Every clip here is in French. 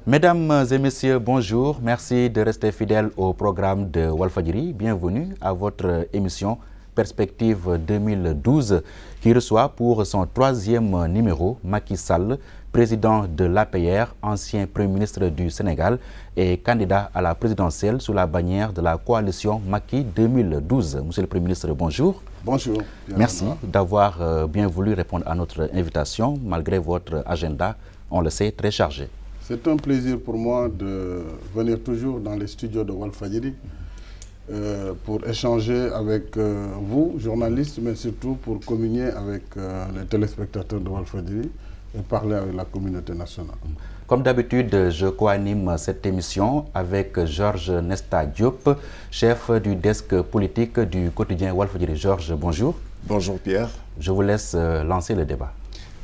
Mesdames et messieurs, bonjour. Merci de rester fidèles au programme de Walfadjri. Bienvenue à votre émission Perspective 2012 qui reçoit pour son 3e numéro Macky Sall, président de l'APR, ancien Premier ministre du Sénégal et candidat à la présidentielle sous la bannière de la coalition Macky 2012. Monsieur le Premier ministre, bonjour. Bonjour. Merci d'avoir bien voulu répondre à notre invitation malgré votre agenda, on le sait, très chargé. C'est un plaisir pour moi de venir toujours dans les studios de Walfadjri pour échanger avec vous, journalistes, mais surtout pour communier avec les téléspectateurs de Walfadjri et parler avec la communauté nationale. Comme d'habitude, je co-anime cette émission avec Georges Nesta Diop, chef du desk politique du quotidien Walfadjri. Georges, bonjour. Bonjour Pierre. Je vous laisse lancer le débat.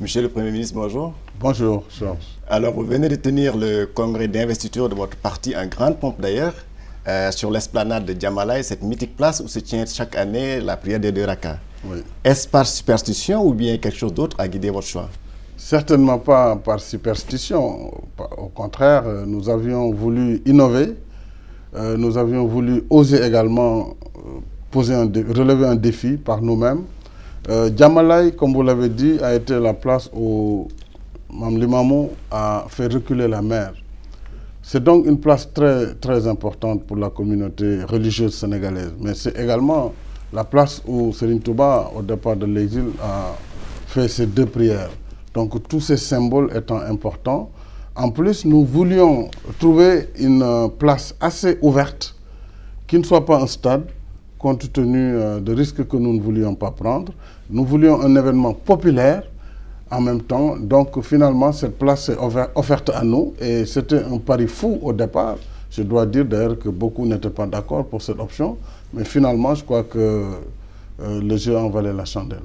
Monsieur le Premier ministre, bonjour. Bonjour, Georges. Alors, vous venez de tenir le congrès d'investiture de votre parti en grande pompe d'ailleurs, sur l'esplanade de Djamalaï, cette mythique place où se tient chaque année la prière des 2 rakas. Oui. Est-ce par superstition ou bien quelque chose d'autre a guidé votre choix? Certainement pas par superstition. Au contraire, nous avions voulu innover. Nous avions voulu oser également relever un défi par nous-mêmes. Djamalaï, comme vous l'avez dit, a été la place où Mame Limamou a fait reculer la mer. C'est donc une place très, très importante pour la communauté religieuse sénégalaise. Mais c'est également la place où Serigne Touba, au départ de l'exil, a fait ses 2 prières. Donc tous ces symboles étant importants. En plus, nous voulions trouver une place assez ouverte, qui ne soit pas un stade, compte tenu de risques que nous ne voulions pas prendre. Nous voulions un événement populaire en même temps. Donc finalement, cette place est offerte à nous et c'était un pari fou au départ. Je dois dire d'ailleurs que beaucoup n'étaient pas d'accord pour cette option. Mais finalement, je crois que le jeu en valait la chandelle.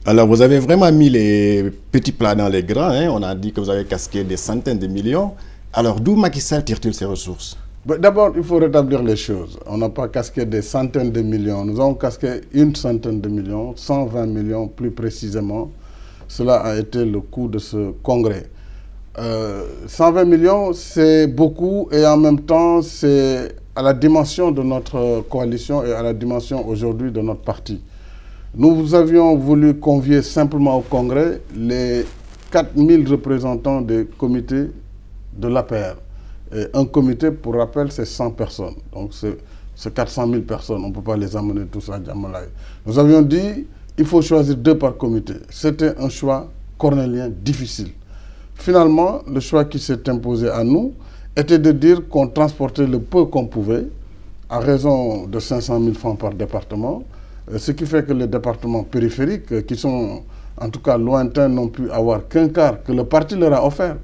Alors, vous avez vraiment mis les petits plats dans les grands. Hein? On a dit que vous avez casqué des centaines de millions. Alors, d'où Macky Sall tire-t-il ses ressources? D'abord, il faut rétablir les choses. On n'a pas casqué des centaines de millions. Nous avons casqué une centaine de millions, 120 millions plus précisément. Cela a été le coût de ce congrès. 120 millions, c'est beaucoup et en même temps, c'est à la dimension de notre coalition et à la dimension aujourd'hui de notre parti. Nous avions voulu convier simplement au congrès les 4000 représentants des comités de l'APR. Et un comité, pour rappel, c'est 100 personnes. Donc c'est 400 000 personnes. On ne peut pas les amener tous à Djamalaï. Nous avions dit il faut choisir 2 par comité. C'était un choix cornélien difficile. Finalement, le choix qui s'est imposé à nous était de dire qu'on transportait le peu qu'on pouvait, à raison de 500 000 francs par département, ce qui fait que les départements périphériques, qui sont en tout cas lointains, n'ont pu avoir qu'un quart que le parti leur a offert.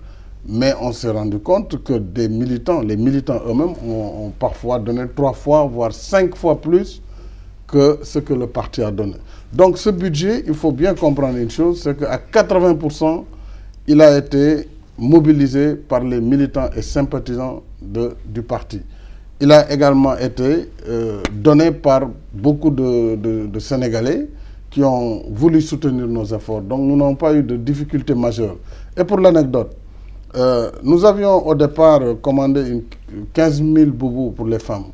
Mais on s'est rendu compte que les militants eux-mêmes ont parfois donné 3 fois, voire 5 fois plus que ce que le parti a donné. Donc ce budget, il faut bien comprendre une chose, c'est qu'à 80%, il a été mobilisé par les militants et sympathisants du parti. Il a également été donné par beaucoup de Sénégalais qui ont voulu soutenir nos efforts. Donc nous n'avons pas eu de difficultés majeures. Et pour l'anecdote, nous avions au départ commandé 15 000 boubous pour les femmes.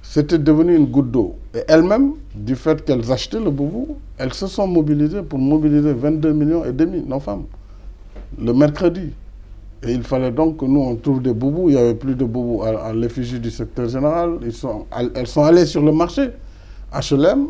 C'était devenu une goutte d'eau. Et elles-mêmes, du fait qu'elles achetaient le boubou, elles se sont mobilisées pour mobiliser 22,5 millions, nos femmes, le mercredi. Et il fallait donc que nous, on trouve des boubous. Il n'y avait plus de boubous à l'effigie du secteur général. Elles sont allées sur le marché HLM.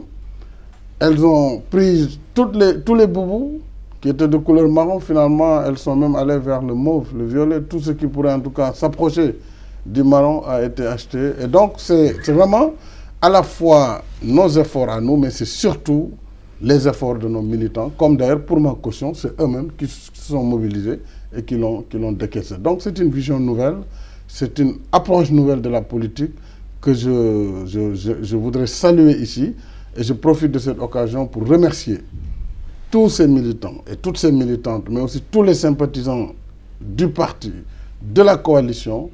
Elles ont pris tous les boubous qui étaient de couleur marron. Finalement, elles sont même allées vers le mauve, le violet. Tout ce qui pourrait en tout cas s'approcher du marron a été acheté. Et donc, c'est vraiment à la fois nos efforts à nous, mais c'est surtout les efforts de nos militants. Comme d'ailleurs, pour ma caution, c'est eux-mêmes qui se sont mobilisés et qui l'ont décaissé. Donc, c'est une vision nouvelle, c'est une approche nouvelle de la politique que je voudrais saluer ici. Et je profite de cette occasion pour remercier tous ces militants et toutes ces militantes, mais aussi tous les sympathisants du parti, de la coalition,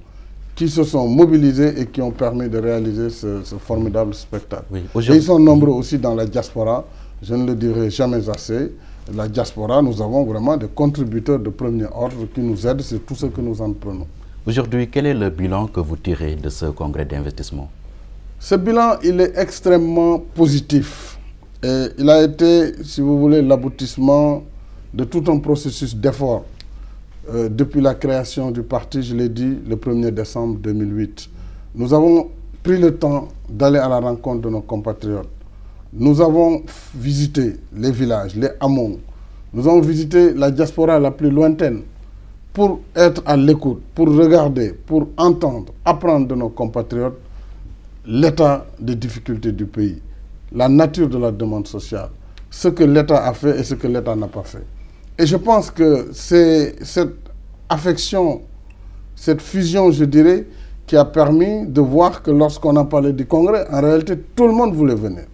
qui se sont mobilisés et qui ont permis de réaliser ce formidable spectacle. Oui, et ils sont nombreux aussi dans la diaspora, je ne le dirai jamais assez. La diaspora, nous avons vraiment des contributeurs de premier ordre qui nous aident sur tout ce que nous entreprenons. Aujourd'hui, quel est le bilan que vous tirez de ce congrès d'investissement? Ce bilan, il est extrêmement positif. Et il a été, si vous voulez, l'aboutissement de tout un processus d'effort. Depuis la création du parti, je l'ai dit, le 1er décembre 2008. Nous avons pris le temps d'aller à la rencontre de nos compatriotes. Nous avons visité les villages, les hameaux. Nous avons visité la diaspora la plus lointaine pour être à l'écoute, pour regarder, pour entendre, apprendre de nos compatriotes l'état des difficultés du pays, la nature de la demande sociale, ce que l'État a fait et ce que l'État n'a pas fait. Et je pense que c'est cette affection, cette fusion, je dirais, qui a permis de voir que lorsqu'on a parlé du Congrès, en réalité, tout le monde voulait venir.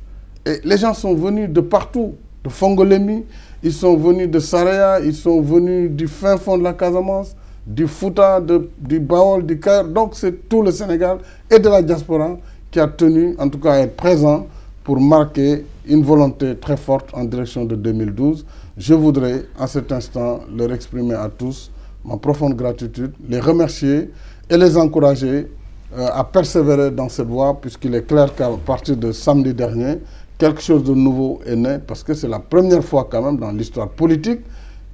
Et les gens sont venus de partout, de Fongolémi, ils sont venus de Saraya, ils sont venus du fin fond de la Casamance, du Fouta, du Baol, du Caire. Donc c'est tout le Sénégal et de la diaspora qui a tenu, en tout cas, à être présent pour marquer une volonté très forte en direction de 2012. Je voudrais, en cet instant, leur exprimer à tous ma profonde gratitude, les remercier et les encourager à persévérer dans cette voie, puisqu'il est clair qu'à partir de samedi dernier, quelque chose de nouveau est né, parce que c'est la première fois quand même dans l'histoire politique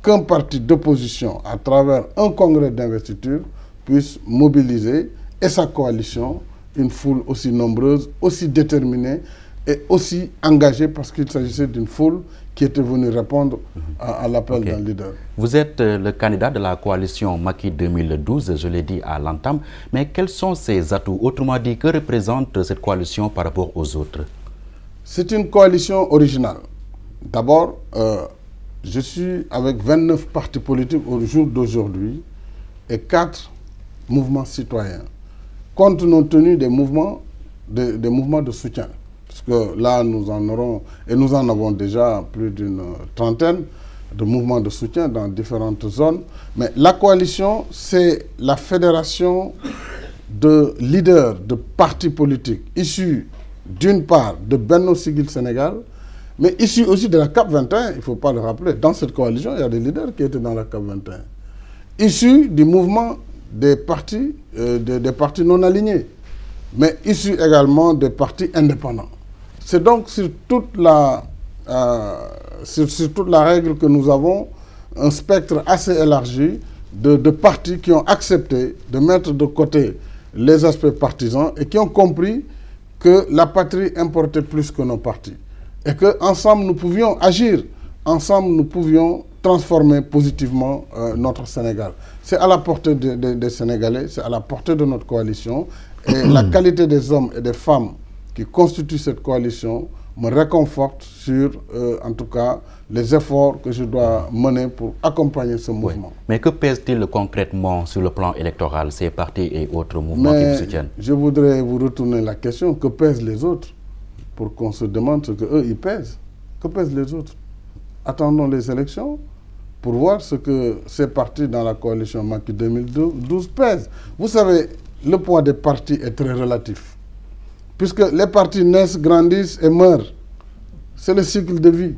qu'un parti d'opposition, à travers un congrès d'investiture, puisse mobiliser, et sa coalition, une foule aussi nombreuse, aussi déterminée et aussi engagée, parce qu'il s'agissait d'une foule qui était venue répondre à l'appel d'un leader. Vous êtes le candidat de la coalition Macky 2012, je l'ai dit à l'entame, mais quels sont ses atouts? Autrement dit, que représente cette coalition par rapport aux autres? C'est une coalition originale. D'abord, je suis avec 29 partis politiques au jour d'aujourd'hui et 4 mouvements citoyens, compte tenu des mouvements de soutien. Parce que là, nous en aurons, et nous en avons déjà plus d'une trentaine de mouvements de soutien dans différentes zones. Mais la coalition, c'est la fédération de leaders de partis politiques issus d'une part de Benno Siggil Sénégal, mais issus aussi de la CAP 21, il ne faut pas le rappeler. Dans cette coalition, il y a des leaders qui étaient dans la CAP 21. Issus du mouvement des partis non alignés, mais issus également des partis indépendants. C'est donc sur toute la règle que nous avons un spectre assez élargi de partis qui ont accepté de mettre de côté les aspects partisans et qui ont compris que la patrie importait plus que nos partis. Et qu'ensemble, nous pouvions agir, ensemble, nous pouvions transformer positivement notre Sénégal. C'est à la portée des Sénégalais, c'est à la portée de notre coalition. Et la qualité des hommes et des femmes qui constituent cette coalition me réconforte sur, en tout cas, les efforts que je dois mener pour accompagner ce mouvement. Oui. Mais que pèse-t-il concrètement sur le plan électoral, ces partis et autres mouvements qui vous soutiennent? Je voudrais vous retourner la question, que pèsent les autres? Pour qu'on se demande ce qu'eux, ils pèsent. Que pèsent les autres? Attendons les élections pour voir ce que ces partis dans la coalition Macky 2012 pèsent. Vous savez, le poids des partis est très relatif. Puisque les partis naissent, grandissent et meurent. C'est le cycle de vie.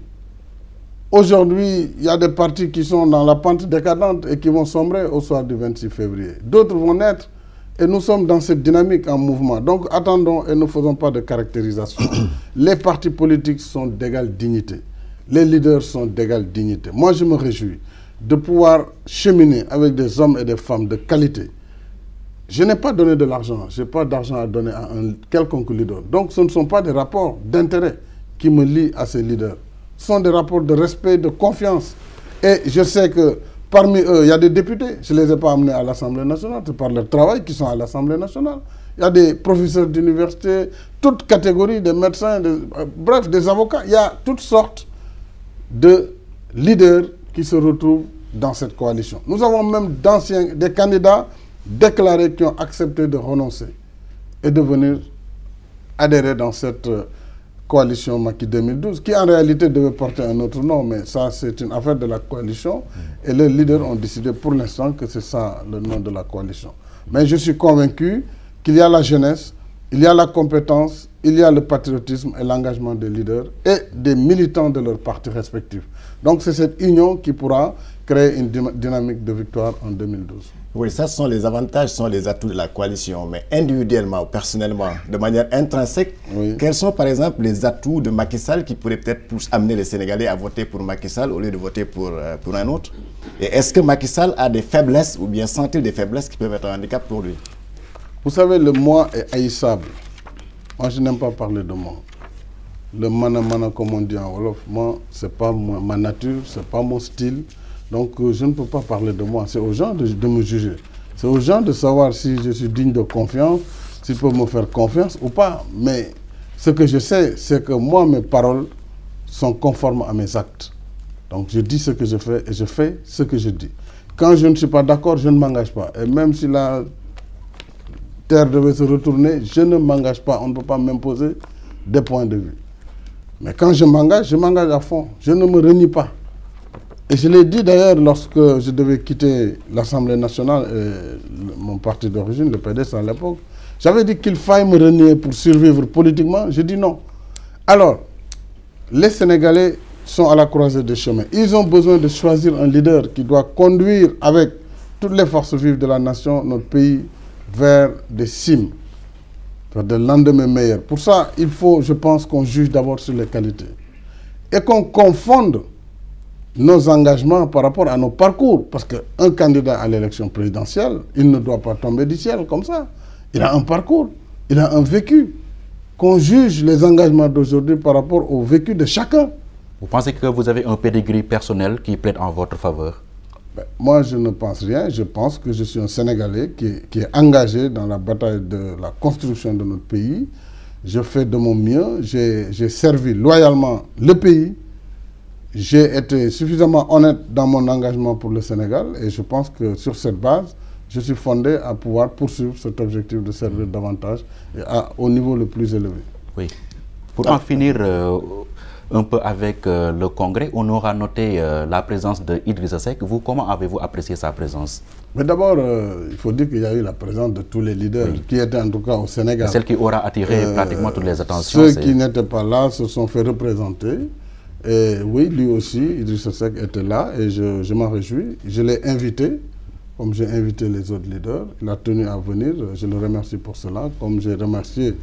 Aujourd'hui, il y a des partis qui sont dans la pente décadente et qui vont sombrer au soir du 26 février. D'autres vont naître et nous sommes dans cette dynamique en mouvement. Donc attendons et ne faisons pas de caractérisation. Les partis politiques sont d'égale dignité. Les leaders sont d'égale dignité. Moi, je me réjouis de pouvoir cheminer avec des hommes et des femmes de qualité. Je n'ai pas donné de l'argent, je n'ai pas d'argent à donner à un quelconque leader. Donc ce ne sont pas des rapports d'intérêt qui me lient à ces leaders. Ce sont des rapports de respect, de confiance. Et je sais que parmi eux, il y a des députés. Je ne les ai pas amenés à l'Assemblée nationale, c'est par leur travail qu'ils sont à l'Assemblée nationale. Il y a des professeurs d'université, toutes catégories, des médecins, bref, des avocats. Il y a toutes sortes de leaders qui se retrouvent dans cette coalition. Nous avons même des candidats déclarés qui ont accepté de renoncer et de venir adhérer dans cette coalition Macky 2012, qui en réalité devait porter un autre nom, mais ça c'est une affaire de la coalition et les leaders ont décidé pour l'instant que c'est ça le nom de la coalition. Mais je suis convaincu qu'il y a la jeunesse, il y a la compétence, il y a le patriotisme et l'engagement des leaders et des militants de leurs partis respectifs. Donc c'est cette union qui pourra créer une dynamique de victoire en 2012. Oui, ça ce sont les avantages, ce sont les atouts de la coalition. Mais individuellement ou personnellement, de manière intrinsèque, quels sont par exemple les atouts de Macky Sall qui pourraient peut-être amener les Sénégalais à voter pour Macky Sall au lieu de voter pour un autre? Et est-ce que Macky Sall a des faiblesses ou bien sent-il des faiblesses qui peuvent être un handicap pour lui? Vous savez, le moi est haïssable. Moi, je n'aime pas parler de moi. Le mana comme on dit en Wolof, moi, ce n'est pas ma nature, ce n'est pas mon style. Donc, je ne peux pas parler de moi. C'est aux gens de me juger. C'est aux gens de savoir si je suis digne de confiance, s'ils peuvent me faire confiance ou pas. Mais ce que je sais, c'est que moi, mes paroles sont conformes à mes actes. Donc, je dis ce que je fais et je fais ce que je dis. Quand je ne suis pas d'accord, je ne m'engage pas. Et même si la terre devait se retourner, je ne m'engage pas. On ne peut pas m'imposer des points de vue. Mais quand je m'engage à fond. Je ne me renie pas. Et je l'ai dit d'ailleurs lorsque je devais quitter l'Assemblée nationale et mon parti d'origine, le PDS à l'époque. J'avais dit qu'il faille me renier pour survivre politiquement. Je dis non. Alors, les Sénégalais sont à la croisée des chemins. Ils ont besoin de choisir un leader qui doit conduire avec toutes les forces vives de la nation notre pays vers des cimes, vers des lendemains meilleurs. Pour ça, il faut, je pense, qu'on juge d'abord sur les qualités et qu'on confonde nos engagements par rapport à nos parcours. Parce qu'un candidat à l'élection présidentielle, il ne doit pas tomber du ciel comme ça. Il a un parcours, il a un vécu. Qu'on juge les engagements d'aujourd'hui par rapport au vécu de chacun. Vous pensez que vous avez un pedigree personnel qui plaide en votre faveur? Moi, je ne pense rien. Je pense que je suis un Sénégalais qui est engagé dans la bataille de la construction de notre pays. Je fais de mon mieux. J'ai servi loyalement le pays. J'ai été suffisamment honnête dans mon engagement pour le Sénégal et je pense que sur cette base, je suis fondé à pouvoir poursuivre cet objectif de servir davantage et au niveau le plus élevé. Oui. Pour en finir un peu avec le Congrès, on aura noté la présence de Idrissa Seck. Vous, comment avez-vous apprécié sa présence? Mais d'abord, il faut dire qu'il y a eu la présence de tous les leaders qui étaient en tout cas au Sénégal. Celle qui aura attiré pratiquement toutes les attentions. Ceux qui n'étaient pas là se sont fait représenter. Et oui, lui aussi, Idrissa Seck était là et je m'en réjouis. Je l'ai invité, comme j'ai invité les autres leaders. Il a tenu à venir, je le remercie pour cela. Comme j'ai remercié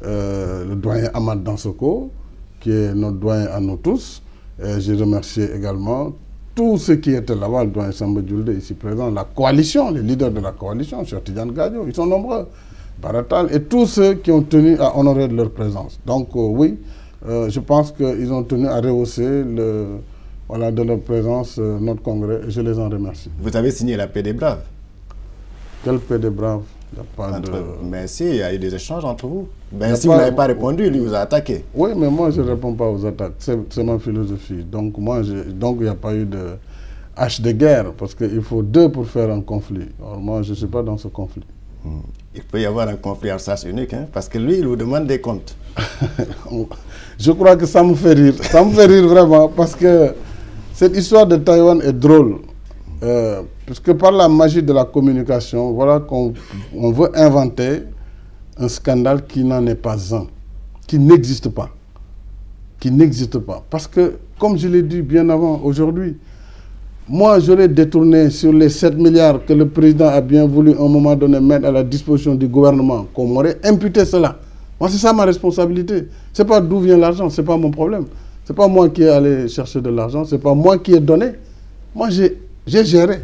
le doyen Ahmad Dansoko, qui est notre doyen à nous tous. J'ai remercié également tous ceux qui étaient là-bas, le doyen Samba Diouldé ici présent, la coalition, les leaders de la coalition, Cheikh Tidiane Gadio, ils sont nombreux, Baratal, et tous ceux qui ont tenu à honorer de leur présence. Donc oui, je pense qu'ils ont tenu à rehausser de leur présence notre congrès et je les en remercie. Vous avez signé la paix des braves? Quelle paix des braves? Il n'y a pas Mais si, il y a eu des échanges entre vous. Ben, si vous n'avez pas répondu, lui vous a attaqué. Oui, mais moi je ne réponds pas aux attaques. C'est ma philosophie. Donc il n'y a pas eu de hache de guerre parce qu'il faut deux pour faire un conflit. Alors moi je ne suis pas dans ce conflit. Il peut y avoir un conflit en sens unique, hein, parce que lui, il vous demande des comptes. Je crois que ça me fait rire. Ça me fait rire vraiment, parce que cette histoire de Taïwan est drôle. Puisque par la magie de la communication, voilà qu'on veut inventer un scandale qui n'en est pas un, qui n'existe pas. Qui n'existe pas. Parce que, comme je l'ai dit bien avant, aujourd'hui, moi, j'aurais détourné sur les 7 milliards que le président a bien voulu à un moment donné mettre à la disposition du gouvernement, qu'on m'aurait imputé cela. Moi, c'est ça ma responsabilité. Ce n'est pas d'où vient l'argent, ce n'est pas mon problème. Ce n'est pas moi qui ai allé chercher de l'argent, ce n'est pas moi qui ai donné. Moi, j'ai géré.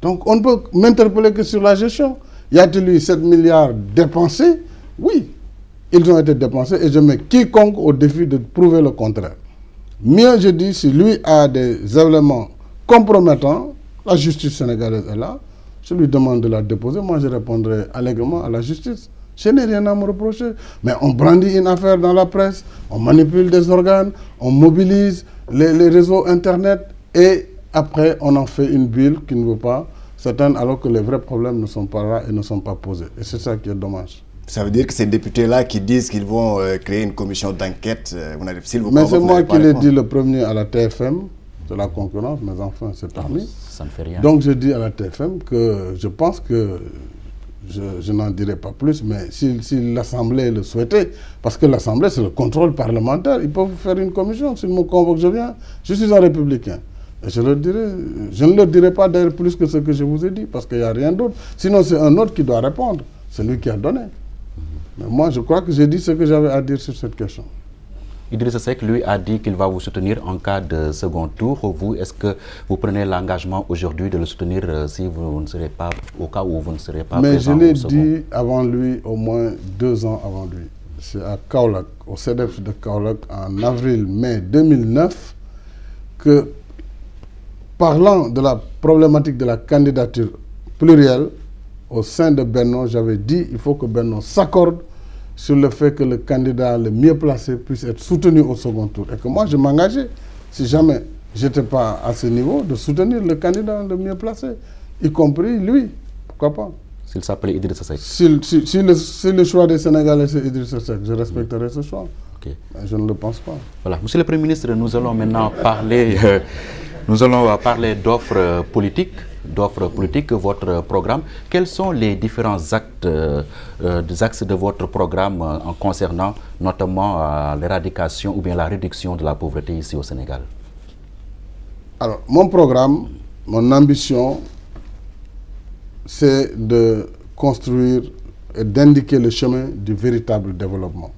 Donc, on ne peut m'interpeller que sur la gestion. Y a-t-il eu 7 milliards dépensés? Oui, ils ont été dépensés et je mets quiconque au défi de prouver le contraire. Mieux, je dis, si lui a des éléments compromettant, la justice sénégalaise est là, je lui demande de la déposer, moi je répondrai allègrement à la justice. Je n'ai rien à me reprocher. Mais on brandit une affaire dans la presse, on manipule des organes, on mobilise les réseaux Internet et après on en fait une bulle qui ne veut pas s'atteindre alors que les vrais problèmes ne sont pas là et ne sont pas posés. Et c'est ça qui est dommage. Ça veut dire que ces députés-là qui disent qu'ils vont créer une commission d'enquête, mais c'est moi qui l'ai dit le premier à la TFM, de la concurrence, mais enfin c'est permis. Ça ne fait rien. Donc je dis à la TFM que je pense que je n'en dirai pas plus, mais si l'Assemblée le souhaitait, parce que l'Assemblée, c'est le contrôle parlementaire, ils peuvent faire une commission. S'ils me convoquent, je viens. Je suis un républicain. Et je ne leur dirai pas d'ailleurs plus que ce que je vous ai dit, parce qu'il n'y a rien d'autre. Sinon, c'est un autre qui doit répondre. C'est lui qui a donné. Mais moi, je crois que j'ai dit ce que j'avais à dire sur cette question. Idrissa Seck, lui, a dit qu'il va vous soutenir en cas de second tour. Vous, est-ce que vous prenez l'engagement aujourd'hui de le soutenir si vous ne serez pas, au cas où vous ne serez pas présent? Mais je l'ai dit avant lui, au moins 2 ans avant lui. C'est à Kaolack, au CEDEF de Kaolack, en avril-mai 2009, que, parlant de la problématique de la candidature plurielle, au sein de Benno, j'avais dit qu'il faut que Benno s'accorde sur le fait que le candidat le mieux placé puisse être soutenu au second tour. Et que moi, je m'engageais, si jamais je n'étais pas à ce niveau, de soutenir le candidat le mieux placé, y compris lui. Pourquoi pas? S'il s'appelait Idrissa Seck. Si le choix des Sénégalais, c'est Idrissa Seck, je respecterai ce choix. Okay. Mais je ne le pense pas. Voilà. Monsieur le Premier ministre, nous allons maintenant parler, parler d'offres politiques. Votre programme. Quels sont les différents axes de votre programme en concernant notamment l'éradication ou bien la réduction de la pauvreté ici au Sénégal? Alors, mon programme, mon ambition, c'est de construire et d'indiquer le chemin du véritable développement.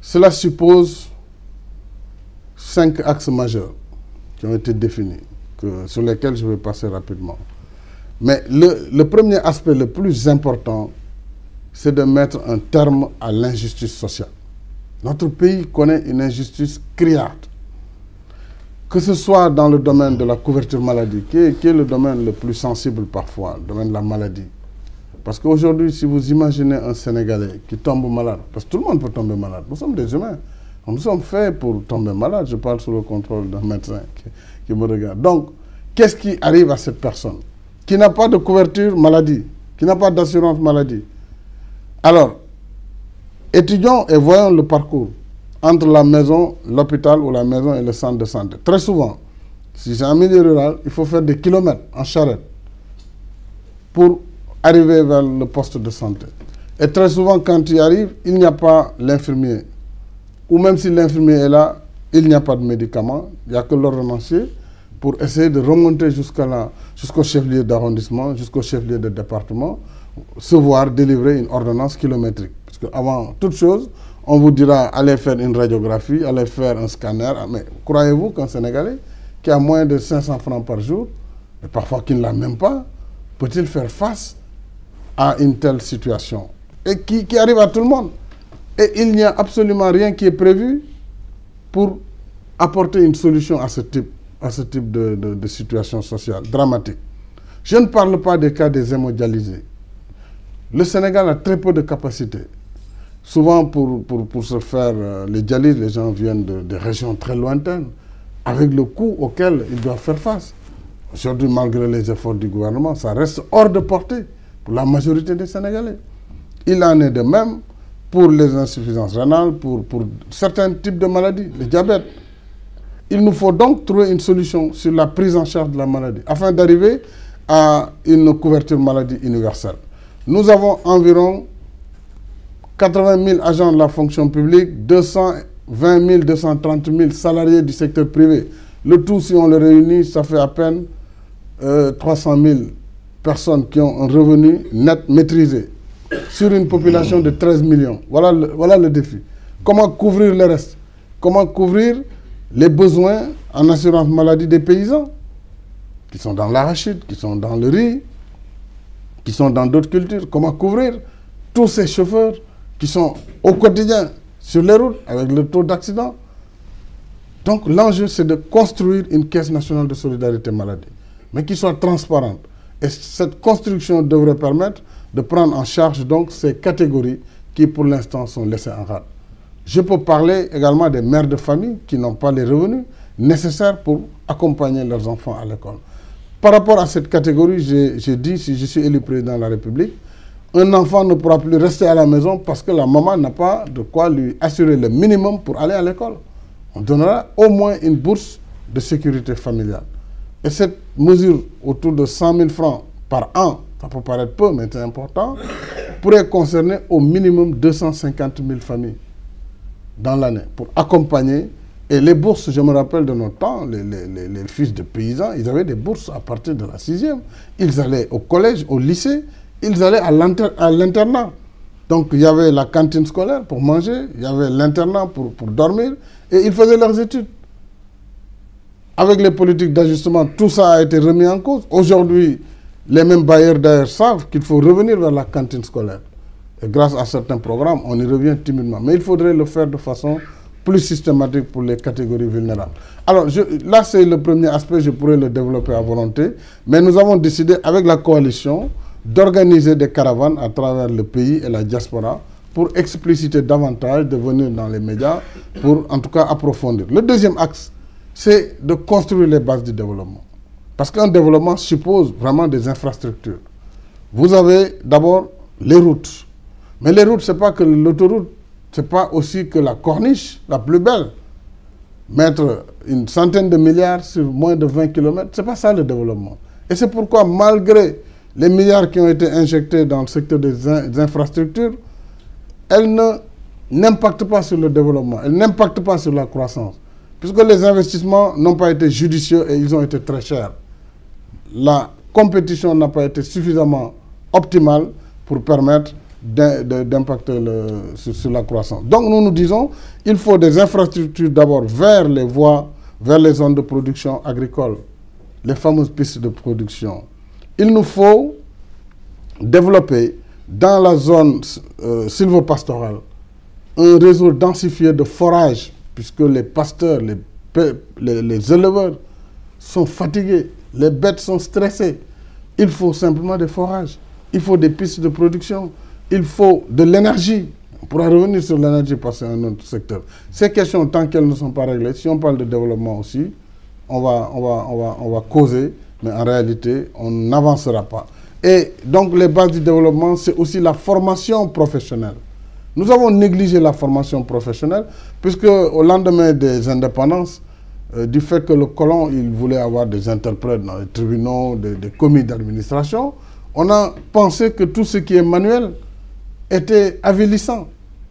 Cela suppose 5 axes majeurs qui ont été définis, sur lesquels je vais passer rapidement. Mais le premier aspect le plus important, c'est de mettre un terme à l'injustice sociale. Notre pays connaît une injustice criarde. Que ce soit dans le domaine de la couverture maladie, qui est le domaine le plus sensible parfois, le domaine de la maladie. Parce qu'aujourd'hui, si vous imaginez un Sénégalais qui tombe malade, parce que tout le monde peut tomber malade, nous sommes des humains, nous sommes faits pour tomber malade, je parle sous le contrôle d'un médecin qui me regarde. Donc, qu'est-ce qui arrive à cette personne qui n'a pas de couverture maladie, qui n'a pas d'assurance maladie? Alors, étudions et voyons le parcours entre la maison, l'hôpital ou la maison et le centre de santé. Très souvent, si c'est un milieu rural, il faut faire des kilomètres en charrette pour arriver vers le poste de santé. Et très souvent, quand tu y arrives, il n'y a pas l'infirmier. Ou même si l'infirmier est là, il n'y a pas de médicaments, il n'y a que l'ordonnancier pour essayer de remonter jusqu'au chef-lieu d'arrondissement, jusqu'au chef-lieu de département, se voir délivrer une ordonnance kilométrique. Parce qu'avant toute chose, on vous dira allez faire une radiographie, allez faire un scanner. Mais croyez-vous qu'un Sénégalais qui a moins de 500 francs par jour, et parfois qui ne l'a même pas, peut-il faire face à une telle situation? Et qui arrive à tout le monde. Et il n'y a absolument rien qui est prévu pour apporter une solution à ce type de situation sociale dramatique. Je ne parle pas des cas des hémodialysés. Le Sénégal a très peu de capacités. Souvent, pour se faire les dialyses, les gens viennent de régions très lointaines, avec le coût auquel ils doivent faire face. Aujourd'hui, malgré les efforts du gouvernement, ça reste hors de portée pour la majorité des Sénégalais. Il en est de même pour les insuffisances rénales, pour certains types de maladies, le diabète. Il nous faut donc trouver une solution sur la prise en charge de la maladie, afin d'arriver à une couverture maladie universelle. Nous avons environ 80 000 agents de la fonction publique, 220 000, 230 000 salariés du secteur privé. Le tout, si on le réunit, ça fait à peine 300 000 personnes qui ont un revenu net maîtrisé sur une population de 13 millions. Voilà le défi. Comment couvrir le reste? Comment couvrir les besoins en assurance maladie des paysans qui sont dans l'arachide, qui sont dans le riz, qui sont dans d'autres cultures? Comment couvrir tous ces chauffeurs qui sont au quotidien sur les routes avec le taux d'accident? Donc l'enjeu, c'est de construire une caisse nationale de solidarité maladie, mais qui soit transparente. Et cette construction devrait permettre de prendre en charge donc ces catégories qui pour l'instant sont laissées en rade. Je peux parler également des mères de famille qui n'ont pas les revenus nécessaires pour accompagner leurs enfants à l'école. Par rapport à cette catégorie, j'ai dit, si je suis élu président de la République, un enfant ne pourra plus rester à la maison parce que la maman n'a pas de quoi lui assurer le minimum pour aller à l'école. On donnera au moins une bourse de sécurité familiale. Et cette mesure autour de 100 000 francs par an ça peut paraître peu, mais c'est important, pourrait concerner au minimum 250 000 familles dans l'année pour accompagner. Et les bourses, je me rappelle de notre temps, les fils de paysans, ils avaient des bourses à partir de la 6e. Ils allaient au collège, au lycée, ils allaient à l'internat. Donc il y avait la cantine scolaire pour manger, il y avait l'internat pour dormir, et ils faisaient leurs études. Avec les politiques d'ajustement, tout ça a été remis en cause. Aujourd'hui, les mêmes bailleurs d'ailleurs savent qu'il faut revenir vers la cantine scolaire. Et grâce à certains programmes, on y revient timidement. Mais il faudrait le faire de façon plus systématique pour les catégories vulnérables. Alors là, c'est le premier aspect, je pourrais le développer à volonté. Mais nous avons décidé, avec la coalition, d'organiser des caravanes à travers le pays et la diaspora pour expliciter davantage, de venir dans les médias, pour en tout cas approfondir. Le deuxième axe, c'est de construire les bases du développement. Parce qu'un développement suppose vraiment des infrastructures. Vous avez d'abord les routes. Mais les routes, ce n'est pas que l'autoroute, ce n'est pas aussi que la corniche la plus belle. Mettre une centaine de milliards sur moins de 20 km, ce n'est pas ça le développement. Et c'est pourquoi, malgré les milliards qui ont été injectés dans le secteur des infrastructures, elles n'impactent pas sur le développement, elles n'impactent pas sur la croissance. Puisque les investissements n'ont pas été judicieux et ils ont été très chers. La compétition n'a pas été suffisamment optimale pour permettre d'impacter sur la croissance. Donc nous nous disons, il faut des infrastructures d'abord vers les voies, vers les zones de production agricole, les fameuses pistes de production. Il nous faut développer dans la zone sylvopastorale un réseau densifié de forage, puisque les pasteurs, les éleveurs sont fatigués, les bêtes sont stressées. Il faut simplement des forages, il faut des pistes de production, il faut de l'énergie. On pourra revenir sur l'énergie parce que c'est un autre secteur. Ces questions, tant qu'elles ne sont pas réglées, si on parle de développement aussi, on va causer, mais en réalité, on n'avancera pas. Et donc, les bases du développement, c'est aussi la formation professionnelle. Nous avons négligé la formation professionnelle, puisque au lendemain des indépendances, du fait que le colon, il voulait avoir des interprètes dans les tribunaux, des commis d'administration, on a pensé que tout ce qui est manuel était avilissant.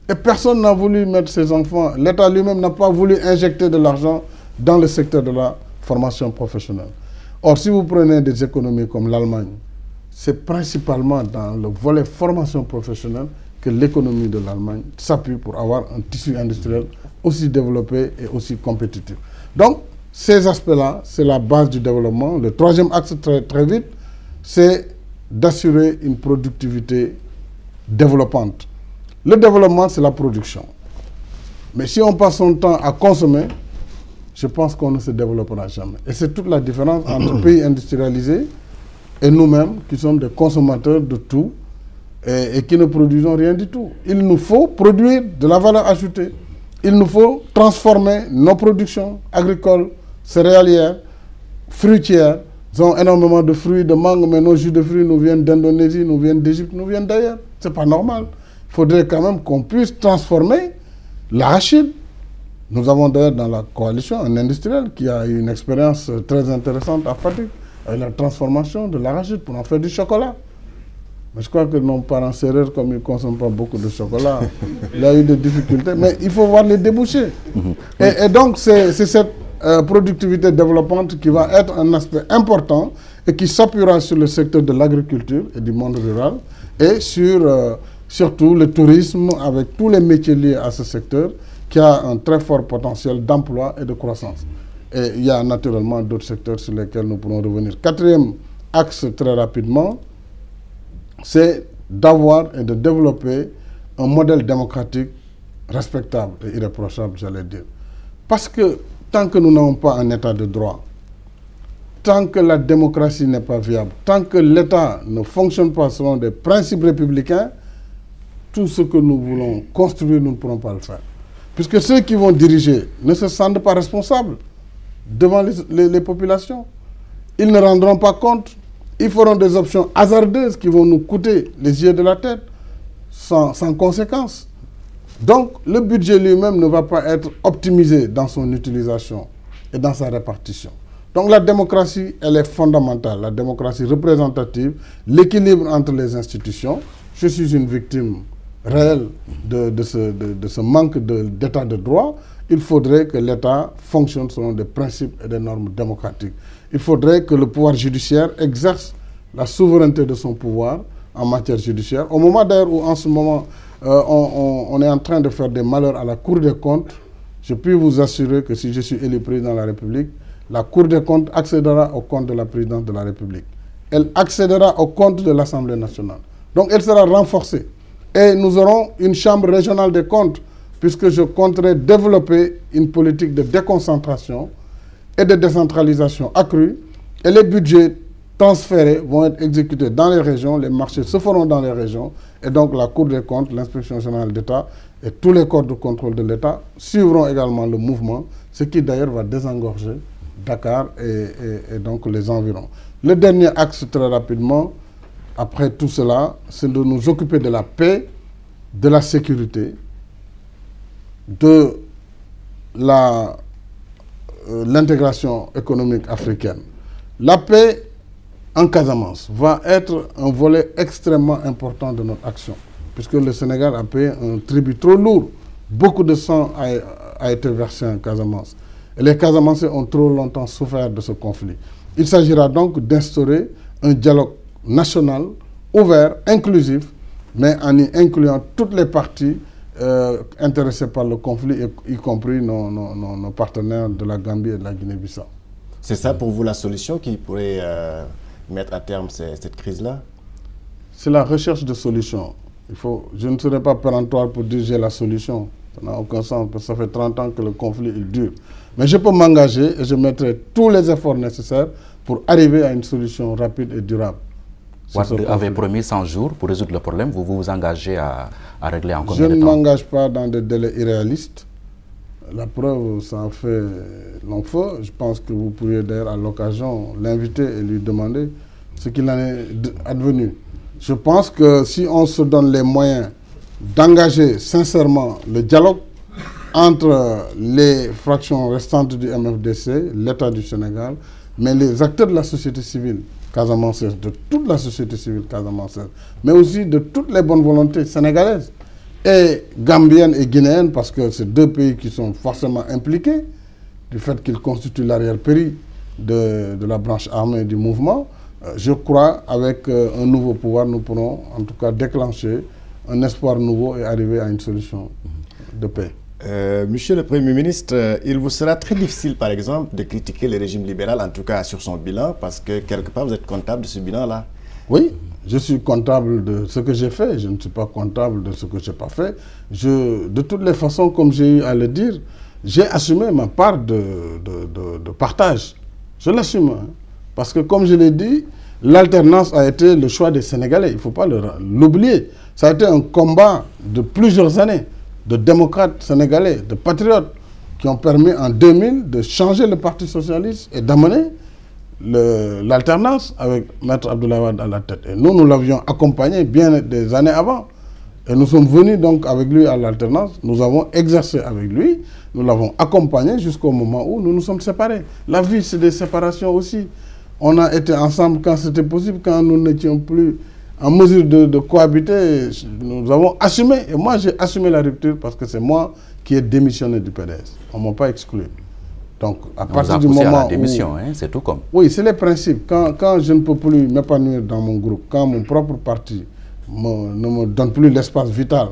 Et personne n'a voulu mettre ses enfants, l'État lui-même n'a pas voulu injecter de l'argent dans le secteur de la formation professionnelle. Or, si vous prenez des économies comme l'Allemagne, c'est principalement dans le volet formation professionnelle que l'économie de l'Allemagne s'appuie pour avoir un tissu industriel aussi développé et aussi compétitif. Donc, ces aspects-là, c'est la base du développement. Le troisième axe, très vite, c'est d'assurer une productivité développante. Le développement, c'est la production. Mais si on passe son temps à consommer, je pense qu'on ne se développera jamais. Et c'est toute la différence entre pays industrialisés et nous-mêmes, qui sommes des consommateurs de tout et qui ne produisons rien du tout. Il nous faut produire de la valeur ajoutée. Il nous faut transformer nos productions agricoles, céréalières, fruitières. Nous avons énormément de fruits, de mangue, mais nos jus de fruits nous viennent d'Indonésie, nous viennent d'Égypte, nous viennent d'ailleurs. Ce n'est pas normal. Il faudrait quand même qu'on puisse transformer l'arachide. Nous avons d'ailleurs dans la coalition un industriel qui a eu une expérience très intéressante à Fatick, avec la transformation de l'arachide pour en faire du chocolat. Mais je crois que nos parents sérères, comme ils ne consomment pas beaucoup de chocolat, il a eu des difficultés. Mais il faut voir les débouchés. Et donc, c'est cette productivité développante qui va être un aspect important et qui s'appuiera sur le secteur de l'agriculture et du monde rural et sur surtout le tourisme avec tous les métiers liés à ce secteur qui a un très fort potentiel d'emploi et de croissance. Et il y a naturellement d'autres secteurs sur lesquels nous pourrons revenir. Quatrième axe, très rapidement, c'est d'avoir et de développer un modèle démocratique respectable et irréprochable, j'allais dire. Parce que tant que nous n'avons pas un état de droit, tant que la démocratie n'est pas viable, tant que l'État ne fonctionne pas selon des principes républicains, tout ce que nous voulons construire, nous ne pourrons pas le faire. Puisque ceux qui vont diriger ne se sentent pas responsables devant les populations. Ils ne rendront pas compte. Ils feront des options hasardeuses qui vont nous coûter les yeux de la tête, sans conséquence. Donc, le budget lui-même ne va pas être optimisé dans son utilisation et dans sa répartition. Donc la démocratie, elle est fondamentale, la démocratie représentative, l'équilibre entre les institutions. Je suis une victime réelle de ce manque d'état de droit. Il faudrait que l'État fonctionne selon des principes et des normes démocratiques. Il faudrait que le pouvoir judiciaire exerce la souveraineté de son pouvoir en matière judiciaire. Au moment d'ailleurs où en ce moment on est en train de faire des malheurs à la Cour des comptes, je puis vous assurer que si je suis élu président de la République, la Cour des comptes accédera au compte de la présidence de la République. Elle accédera au compte de l'Assemblée nationale. Donc elle sera renforcée. Et nous aurons une chambre régionale des comptes, puisque je compterai développer une politique de déconcentration et de décentralisation accrue. Et les budgets transférés vont être exécutés dans les régions, les marchés se feront dans les régions, et donc la Cour des comptes, l'Inspection générale d'État et tous les corps de contrôle de l'État suivront également le mouvement, ce qui d'ailleurs va désengorger Dakar et donc les environs. Le dernier axe, très rapidement, après tout cela, c'est de nous occuper de la paix, de la sécurité, de l'intégration économique africaine. La paix en Casamance va être un volet extrêmement important de notre action, puisque le Sénégal a payé un tribut trop lourd. Beaucoup de sang a été versé en Casamance. Et les Casamancés ont trop longtemps souffert de ce conflit. Il s'agira donc d'instaurer un dialogue national, ouvert, inclusif, mais en y incluant toutes les parties intéressés par le conflit, y compris nos partenaires de la Gambie et de la Guinée-Bissau. C'est ça pour vous la solution qui pourrait mettre à terme cette crise-là? C'est la recherche de solutions. Je ne serai pas péremptoire pour dire j'ai la solution. Ça n'a aucun sens, parce que ça fait 30 ans que le conflit il dure. Mais je peux m'engager et je mettrai tous les efforts nécessaires pour arriver à une solution rapide et durable. Vous avez promis 100 jours pour résoudre le problème. Vous vous engagez à régler en combien de temps? Je ne m'engage pas dans des délais irréalistes. La preuve, ça en fait long feu. Je pense que vous pourriez d'ailleurs à l'occasion l'inviter et lui demander ce qu'il en est advenu. Je pense que si on se donne les moyens d'engager sincèrement le dialogue entre les fractions restantes du MFDC, l'État du Sénégal, mais les acteurs de la société civile casamançaise, de toute la société civile casamançaise, mais aussi de toutes les bonnes volontés sénégalaises et gambiennes et guinéennes, parce que c'est deux pays qui sont forcément impliqués, du fait qu'ils constituent l'arrière-péri de la branche armée du mouvement. Je crois avec un nouveau pouvoir, nous pourrons en tout cas déclencher un espoir nouveau et arriver à une solution de paix. Monsieur le Premier ministre, il vous sera très difficile, par exemple, de critiquer le régime libéral, en tout cas sur son bilan, parce que quelque part, vous êtes comptable de ce bilan-là. Oui, je suis comptable de ce que j'ai fait, je ne suis pas comptable de ce que je n'ai pas fait. De toutes les façons, comme j'ai eu à le dire, j'ai assumé ma part de partage. Je l'assume, hein, parce que comme je l'ai dit, l'alternance a été le choix des Sénégalais, il ne faut pas l'oublier. Ça a été un combat de plusieurs années, de démocrates sénégalais, de patriotes, qui ont permis en 2000 de changer le Parti socialiste et d'amener l'alternance avec Maître Abdoulaye Wade à la tête. Et nous l'avions accompagné bien des années avant. Et nous sommes venus donc avec lui à l'alternance, nous avons exercé avec lui, nous l'avons accompagné jusqu'au moment où nous nous sommes séparés. La vie, c'est des séparations aussi. On a été ensemble quand c'était possible, quand nous n'étions plus en mesure de cohabiter, nous avons assumé. Et moi, j'ai assumé la rupture parce que c'est moi qui ai démissionné du PDS. On ne m'a pas exclu. Donc, à partir du moment à la démission, hein, c'est tout comme. Oui, c'est les principes. Quand je ne peux plus m'épanouir dans mon groupe, quand mon propre parti ne me donne plus l'espace vital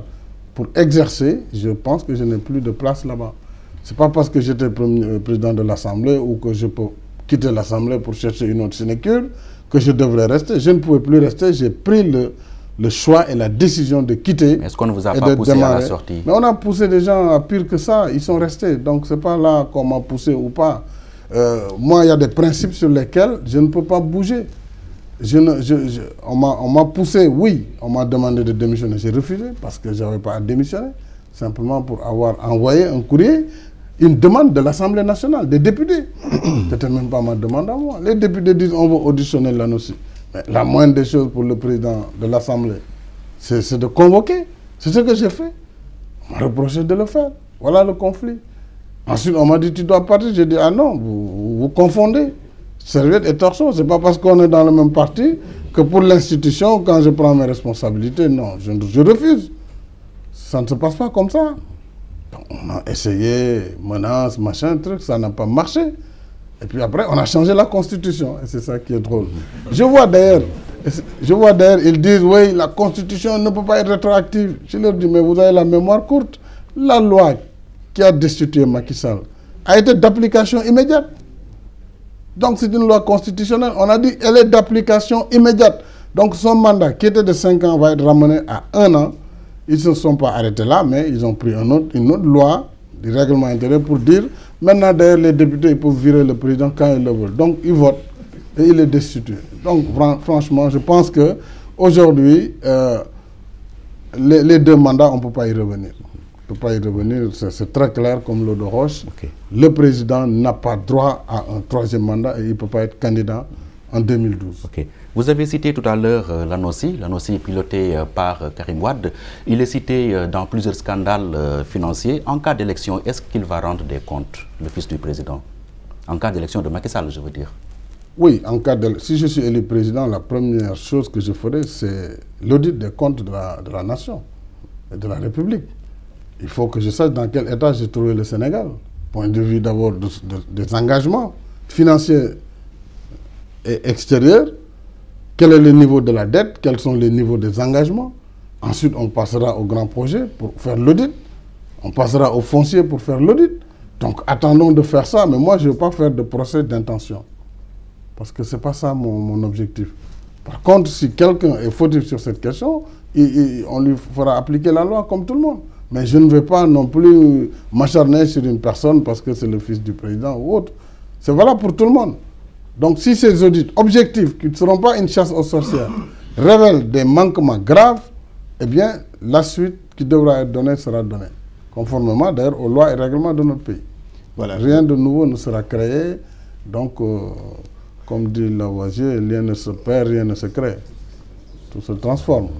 pour exercer, je pense que je n'ai plus de place là-bas. Ce n'est pas parce que j'étais président de l'Assemblée ou que je peux quitter l'Assemblée pour chercher une autre sinécure que je devrais rester. Je ne pouvais plus rester. J'ai pris le choix et la décision de quitter. Est-ce qu'on ne vous a pas poussé à la sortie? Mais on a poussé des gens à pire que ça. Ils sont restés. Donc, ce n'est pas là qu'on m'a poussé ou pas. Moi, il y a des principes sur lesquels je ne peux pas bouger. On m'a poussé, oui. On m'a demandé de démissionner. J'ai refusé parce que je n'avais pas à démissionner. Simplement pour avoir envoyé un courrier, une demande de l'Assemblée nationale, des députés. Ce n'était même pas ma demande à moi. Les députés disent on va auditionner l'ANOCI. Mais la moindre des choses pour le président de l'Assemblée, c'est de convoquer. C'est ce que j'ai fait. On m'a reproché de le faire. Voilà le conflit. Ensuite, on m'a dit tu dois partir. J'ai dit ah non, vous confondez. serviette et torchon. Ce n'est pas parce qu'on est dans le même parti que pour l'institution, quand je prends mes responsabilités, non, je refuse. Ça ne se passe pas comme ça. Donc, on a essayé, menaces, machin, truc, ça n'a pas marché. Et puis après, on a changé la Constitution. Et c'est ça qui est drôle. Je vois d'ailleurs, ils disent, oui, la Constitution ne peut pas être rétroactive. Je leur dis, mais vous avez la mémoire courte. La loi qui a destitué Macky Sall a été d'application immédiate. Donc c'est une loi constitutionnelle. On a dit qu'elle est d'application immédiate. Donc son mandat, qui était de 5 ans, va être ramené à 1 an. Ils ne se sont pas arrêtés là, mais ils ont pris une autre loi du règlement intérieur pour dire, maintenant d'ailleurs les députés ils peuvent virer le président quand ils le veulent. Donc ils votent et il est destitué. Donc franchement, je pense qu'aujourd'hui, les 2 mandats, on ne peut pas y revenir. On ne peut pas y revenir, c'est très clair comme l'eau de roche. Okay. Le président n'a pas droit à un 3e mandat et il ne peut pas être candidat en 2012. Okay. Vous avez cité tout à l'heure l'ANOCI piloté par Karim Wade. Il est cité dans plusieurs scandales financiers. En cas d'élection, est-ce qu'il va rendre des comptes, le fils du président? En cas d'élection de Macky Sall, je veux dire. Oui, si je suis élu président, la première chose que je ferai, c'est l'audit des comptes de la nation et de la République. Il faut que je sache dans quel état j'ai trouvé le Sénégal. Point de vue d'abord des engagements financiers et extérieurs. Quel est le niveau de la dette? Quels sont les niveaux des engagements? Ensuite, on passera au grand projet pour faire l'audit. On passera au foncier pour faire l'audit. Donc, attendons de faire ça. Mais moi, je ne veux pas faire de procès d'intention. Parce que ce n'est pas ça mon objectif. Par contre, si quelqu'un est fautif sur cette question, on lui fera appliquer la loi comme tout le monde. Mais je ne vais pas non plus m'acharner sur une personne parce que c'est le fils du président ou autre. C'est valable pour tout le monde. Donc si ces audits objectifs, qui ne seront pas une chasse aux sorcières, révèlent des manquements graves, eh bien, la suite qui devra être donnée sera donnée. Conformément d'ailleurs aux lois et règlements de notre pays. Voilà. Rien de nouveau ne sera créé. Donc, comme dit Lavoisier, rien ne se perd, rien ne se crée. Tout se transforme.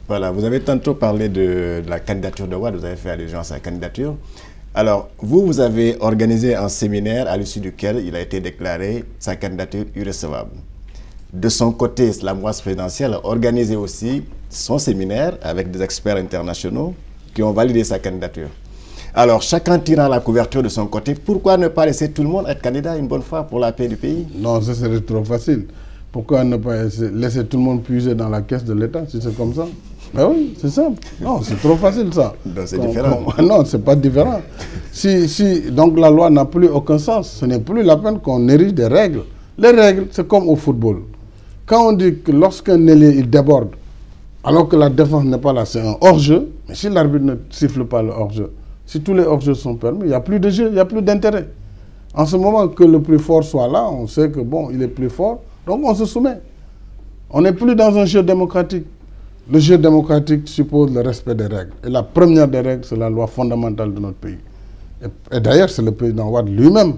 Voilà, vous avez tantôt parlé de la candidature de Wade, vous avez fait allusion à sa candidature. Alors, vous avez organisé un séminaire à l'issue duquel il a été déclaré sa candidature irrecevable. De son côté, la moisse présidentielle a organisé aussi son séminaire avec des experts internationaux qui ont validé sa candidature. Alors, chacun tirant la couverture de son côté, pourquoi ne pas laisser tout le monde être candidat une bonne fois pour la paix du pays? Non, ce serait trop facile. Pourquoi ne pas laisser tout le monde puiser dans la caisse de l'État si c'est comme ça? Ben oui, c'est simple. Non, c'est trop facile ça. C'est différent. Non, c'est pas différent. Donc la loi n'a plus aucun sens. Ce n'est plus la peine qu'on érige des règles. Les règles, c'est comme au football. Quand on dit que lorsqu'un ailier il déborde, alors que la défense n'est pas là, c'est un hors-jeu, mais si l'arbitre ne siffle pas le hors-jeu, si tous les hors-jeux sont permis, il n'y a plus de jeu, il n'y a plus d'intérêt. En ce moment que le plus fort soit là, on sait que bon, il est plus fort, donc on se soumet. On n'est plus dans un jeu démocratique. Le jeu démocratique suppose le respect des règles. Et la première des règles, c'est la loi fondamentale de notre pays. Et d'ailleurs, c'est le président Wade lui-même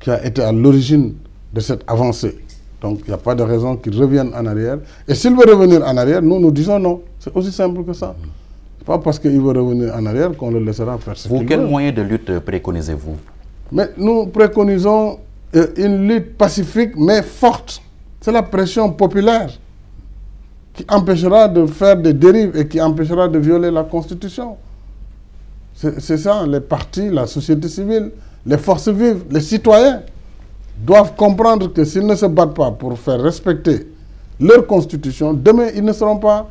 qui a été à l'origine de cette avancée. Donc, il n'y a pas de raison qu'il revienne en arrière. Et s'il veut revenir en arrière, nous disons non. C'est aussi simple que ça. Ce n'est pas parce qu'il veut revenir en arrière qu'on le laissera faire ce qu'il veut. Quel moyen de lutte préconisez-vous? Mais nous préconisons une lutte pacifique, mais forte. C'est la pression populaire qui empêchera de faire des dérives et qui empêchera de violer la Constitution. C'est ça, les partis, la société civile, les forces vives, les citoyens doivent comprendre que s'ils ne se battent pas pour faire respecter leur Constitution, demain, ils ne seront pas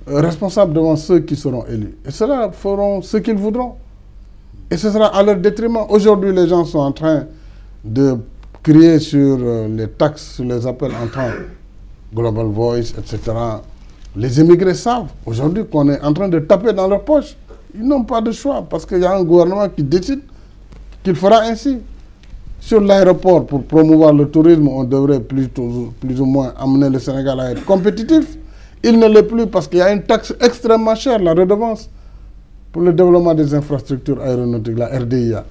responsables devant ceux qui seront élus. Et ceux-là feront ce qu'ils voudront. Et ce sera à leur détriment. Aujourd'hui, les gens sont en train de crier sur les taxes, sur les appels entrants, Global Voice, etc. Les immigrés savent aujourd'hui qu'on est en train de taper dans leur poche. Ils n'ont pas de choix parce qu'il y a un gouvernement qui décide qu'il fera ainsi. Sur l'aéroport, pour promouvoir le tourisme, on devrait plus ou moins amener le Sénégal à être compétitif. Il ne l'est plus parce qu'il y a une taxe extrêmement chère, la redevance, pour le développement des infrastructures aéronautiques, la RDIA.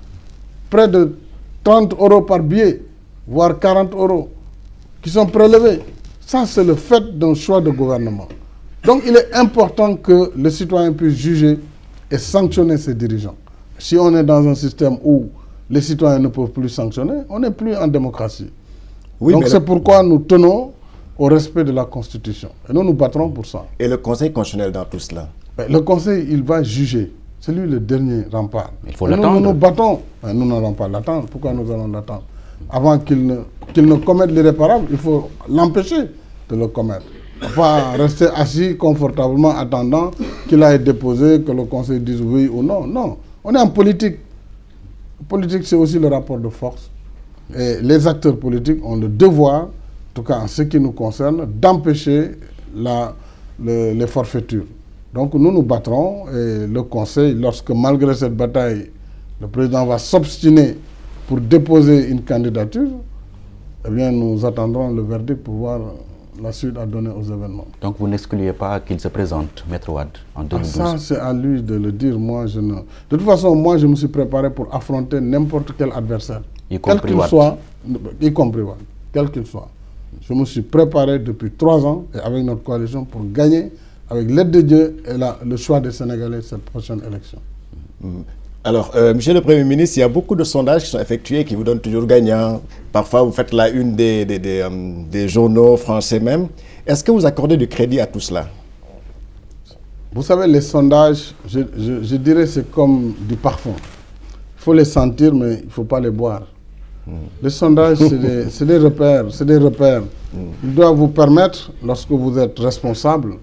Près de 30 € par billet, voire 40 € qui sont prélevés. Ça, c'est le fait d'un choix de gouvernement. Donc, il est important que le citoyen puisse juger et sanctionner ses dirigeants. Si on est dans un système où les citoyens ne peuvent plus sanctionner, on n'est plus en démocratie. Oui, donc c'est pourquoi nous tenons au respect de la Constitution. Et nous nous battrons pour ça. Et le Conseil constitutionnel dans tout cela? Le Conseil, il va juger. C'est lui le dernier rempart. Il faut l'attendre. Nous nous battons. Nous n'allons pas l'attendre. Pourquoi nous allons l'attendre? Avant qu'il ne commette l'irréparable, il faut l'empêcher de le commettre. Pas rester assis confortablement attendant qu'il aille déposer, que le Conseil dise oui ou non. Non, on est en politique. Politique, c'est aussi le rapport de force. Et les acteurs politiques ont le devoir, en tout cas en ce qui nous concerne, d'empêcher les forfaitures. Donc nous nous battrons et le Conseil, lorsque malgré cette bataille, le président va s'obstiner pour déposer une candidature, eh bien nous attendrons le verdict pour voir la suite à donner aux événements. Donc vous n'excluez pas qu'il se présente, Maître Wade, en 2012? Ça, c'est à lui de le dire. Moi, je ne... De toute façon, moi, je me suis préparé pour affronter n'importe quel adversaire. Quel qu'il soit, y compris Wade, quel qu'il soit. Je me suis préparé depuis 3 ans et avec notre coalition pour gagner, avec l'aide de Dieu et le choix des Sénégalais cette prochaine élection. Alors, Monsieur le Premier ministre, il y a beaucoup de sondages qui sont effectués qui vous donnent toujours gagnant. Parfois, vous faites la une des journaux français même. Est-ce que vous accordez du crédit à tout cela? Vous savez, les sondages, je dirais, c'est comme du parfum. Il faut les sentir, mais il ne faut pas les boire. Les sondages, c'est des repères. C'est des repères. Ils doivent vous permettre, lorsque vous êtes responsable,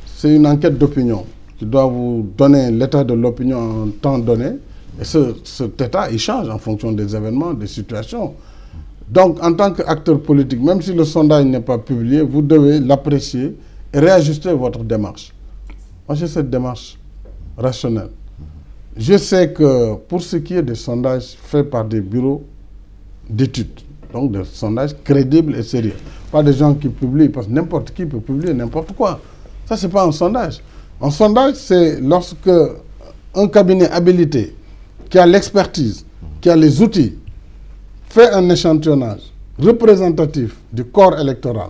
c'est une enquête d'opinion qui doit vous donner l'état de l'opinion en temps donné. Et cet état, il change en fonction des événements, des situations. Donc, en tant qu'acteur politique, même si le sondage n'est pas publié, vous devez l'apprécier et réajuster votre démarche. Moi, j'ai cette démarche rationnelle. Je sais que pour ce qui est des sondages faits par des bureaux d'études, donc des sondages crédibles et sérieux, pas des gens qui publient, parce que n'importe qui peut publier n'importe quoi. Ça, ce n'est pas un sondage. Un sondage, c'est lorsque un cabinet habilité, qui a l'expertise, qui a les outils, fait un échantillonnage représentatif du corps électoral,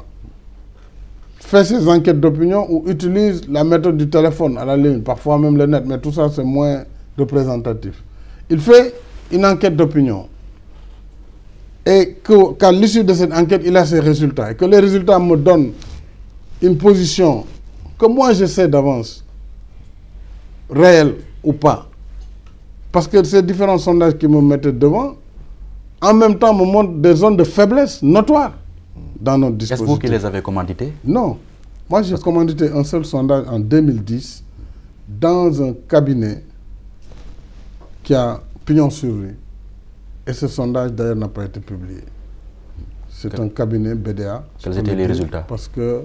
fait ses enquêtes d'opinion ou utilise la méthode du téléphone à la ligne, parfois même le net, mais tout ça c'est moins représentatif. Il fait une enquête d'opinion et qu'à l'issue de cette enquête, il a ses résultats et que les résultats me donnent une position que moi je sais d'avance, réelle ou pas. Parce que ces différents sondages qui me mettaient devant, en même temps me montrent des zones de faiblesse notoires dans notre dispositif. Est-ce vous qui les avez commandités? Non. Moi, j'ai commandité un seul sondage en 2010 dans un cabinet qui a pignon sur rue. Et ce sondage, d'ailleurs, n'a pas été publié. C'est un cabinet BDA. Quels étaient les résultats? Parce que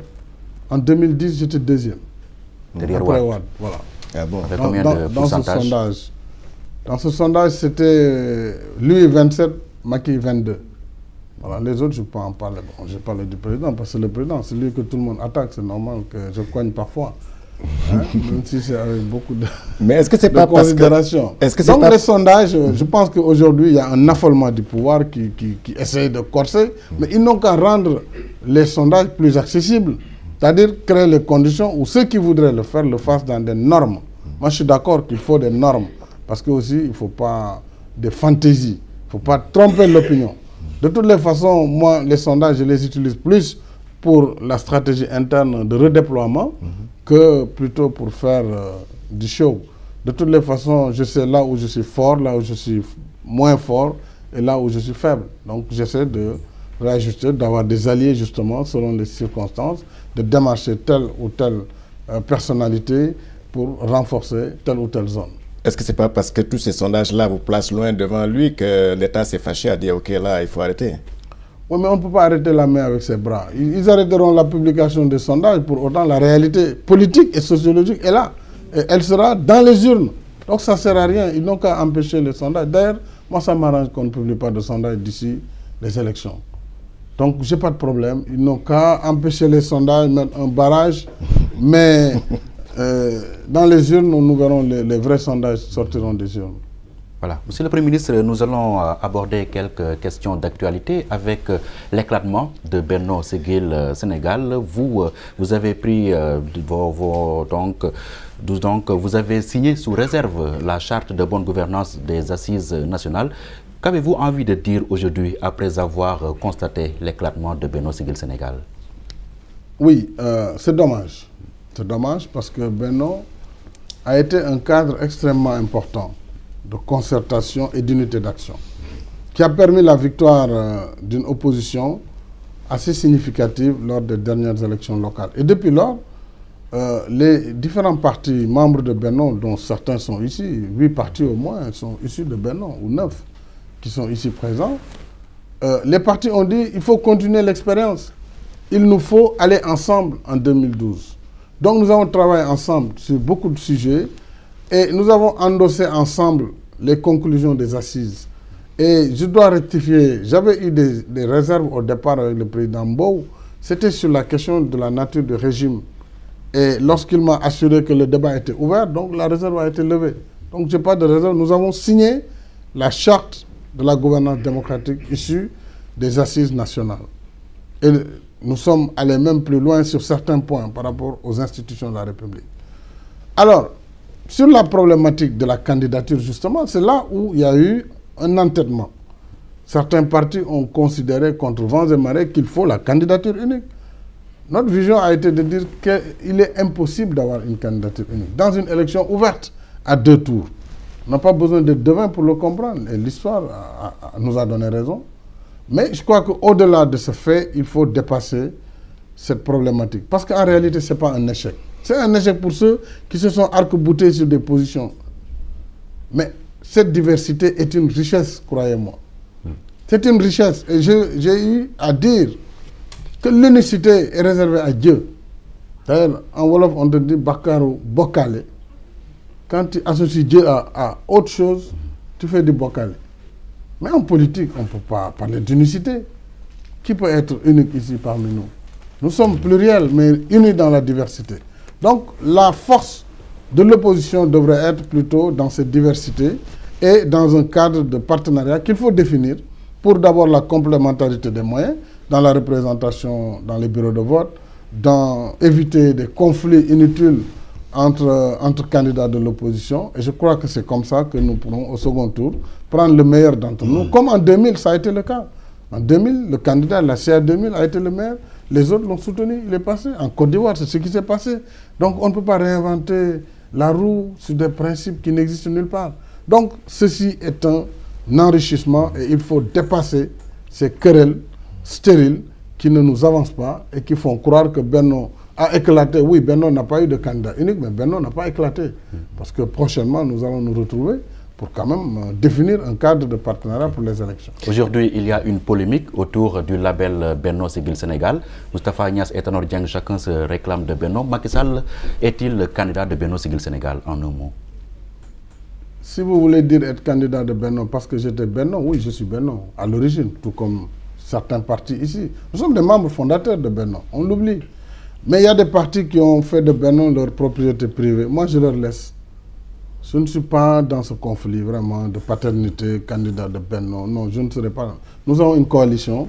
en 2010, j'étais deuxième. Derrière Wade. Voilà. Ah bon. Avec combien de pourcentage? Dans ce sondage, c'était lui 27, Macky 22. Voilà, les autres, je peux en parler. Bon, je parle du président, parce que le président, c'est lui que tout le monde attaque. C'est normal que je coigne parfois. Hein, même si c'est avec beaucoup de, mais est-ce que c'est pas considération. Donc les sondages, je pense qu'aujourd'hui, il y a un affolement du pouvoir qui essaye de corser, mais ils n'ont qu'à rendre les sondages plus accessibles. C'est-à-dire créer les conditions où ceux qui voudraient le faire le fassent dans des normes. Moi, je suis d'accord qu'il faut des normes. Parce que aussi, il ne faut pas des fantaisies. Il ne faut pas tromper l'opinion. De toutes les façons, moi, les sondages, je les utilise plus pour la stratégie interne de redéploiement que plutôt pour faire du show. De toutes les façons, je sais là où je suis fort, là où je suis moins fort et là où je suis faible. Donc, j'essaie de réajuster, d'avoir des alliés justement selon les circonstances, de démarcher telle ou telle personnalité pour renforcer telle ou telle zone. Est-ce que ce n'est pas parce que tous ces sondages-là vous placent loin devant lui que l'État s'est fâché à dire « Ok, là, il faut arrêter ». Oui, mais on ne peut pas arrêter la main avec ses bras. Ils arrêteront la publication des sondages, pour autant la réalité politique et sociologique est là. Et elle sera dans les urnes. Donc ça ne sert à rien. Ils n'ont qu'à empêcher les sondages. D'ailleurs, moi, ça m'arrange qu'on ne publie pas de sondages d'ici les élections. Donc, je n'ai pas de problème. Ils n'ont qu'à empêcher les sondages, mettre un barrage. Mais dans les urnes, nous verrons les vrais sondages sortiront des urnes. Voilà. Monsieur le Premier ministre, nous allons aborder quelques questions d'actualité avec l'éclatement de Benno Siggil Sénégal. Vous avez pris donc vous avez signé sous réserve la charte de bonne gouvernance des assises nationales. Qu'avez-vous envie de dire aujourd'hui après avoir constaté l'éclatement de Benno Siggil Sénégal? Oui, c'est dommage. C'est dommage parce que Benno a été un cadre extrêmement important de concertation et d'unité d'action qui a permis la victoire d'une opposition assez significative lors des dernières élections locales. Et depuis lors, les différents partis membres de Benno, dont certains sont ici, 8 partis au moins sont issus de Benno, ou 9 qui sont ici présents, les partis ont dit il faut continuer l'expérience. Il nous faut aller ensemble en 2012. Donc nous avons travaillé ensemble sur beaucoup de sujets et nous avons endossé ensemble les conclusions des assises. Et je dois rectifier, j'avais eu des réserves au départ avec le président Mbow, c'était sur la question de la nature du régime. Et lorsqu'il m'a assuré que le débat était ouvert, donc la réserve a été levée. Donc je n'ai pas de réserve, nous avons signé la charte de la gouvernance démocratique issue des assises nationales. Et nous sommes allés même plus loin sur certains points par rapport aux institutions de la République. Alors, sur la problématique de la candidature, justement, c'est là où il y a eu un entêtement. Certains partis ont considéré contre vents et marées qu'il faut la candidature unique. Notre vision a été de dire qu'il est impossible d'avoir une candidature unique dans une élection ouverte à 2 tours. On n'a pas besoin de devin pour le comprendre et l'histoire nous a donné raison. Mais je crois qu'au-delà de ce fait, il faut dépasser cette problématique. Parce qu'en réalité, ce n'est pas un échec. C'est un échec pour ceux qui se sont arc-boutés sur des positions. Mais cette diversité est une richesse, croyez-moi. C'est une richesse. Et j'ai eu à dire que l'unicité est réservée à Dieu. D'ailleurs, en Wolof, on te dit Bakaru Bokale. Quand tu associes Dieu à autre chose, tu fais du Bokale. Mais en politique, on ne peut pas parler d'unicité. Qui peut être unique ici parmi nous? Nous sommes pluriels, mais unis dans la diversité. Donc, la force de l'opposition devrait être plutôt dans cette diversité et dans un cadre de partenariat qu'il faut définir pour d'abord la complémentarité des moyens dans la représentation dans les bureaux de vote, dans éviter des conflits inutiles entre candidats de l'opposition. Et je crois que c'est comme ça que nous pourrons au second tour prendre le meilleur d'entre nous. Comme en 2000, ça a été le cas. En 2000, le candidat de la CA 2000 a été le meilleur. Les autres l'ont soutenu, il est passé. En Côte d'Ivoire, c'est ce qui s'est passé. Donc on ne peut pas réinventer la roue sur des principes qui n'existent nulle part. Donc ceci est un enrichissement et il faut dépasser ces querelles stériles qui ne nous avancent pas et qui font croire que Benno a éclaté. Oui, Benno n'a pas eu de candidat unique, mais Benno n'a pas éclaté. Parce que prochainement, nous allons nous retrouver pour quand même définir un cadre de partenariat pour les élections. Aujourd'hui, il y a une polémique autour du label Benno Siggil Sénégal. Moustapha Niasse et Tanor Dieng, chacun se réclame de Benno. Macky Sall est-il le candidat de Benno Siggil Sénégal en un mot? Si vous voulez dire être candidat de Benno parce que j'étais Benno, oui, je suis Benno à l'origine, tout comme certains partis ici. Nous sommes des membres fondateurs de Benno, on l'oublie. Mais il y a des partis qui ont fait de Benno leur propriété privée. Moi, je leur laisse. Je ne suis pas dans ce conflit vraiment de paternité, candidat de Benno. Non, je ne serai pas. Nous avons une coalition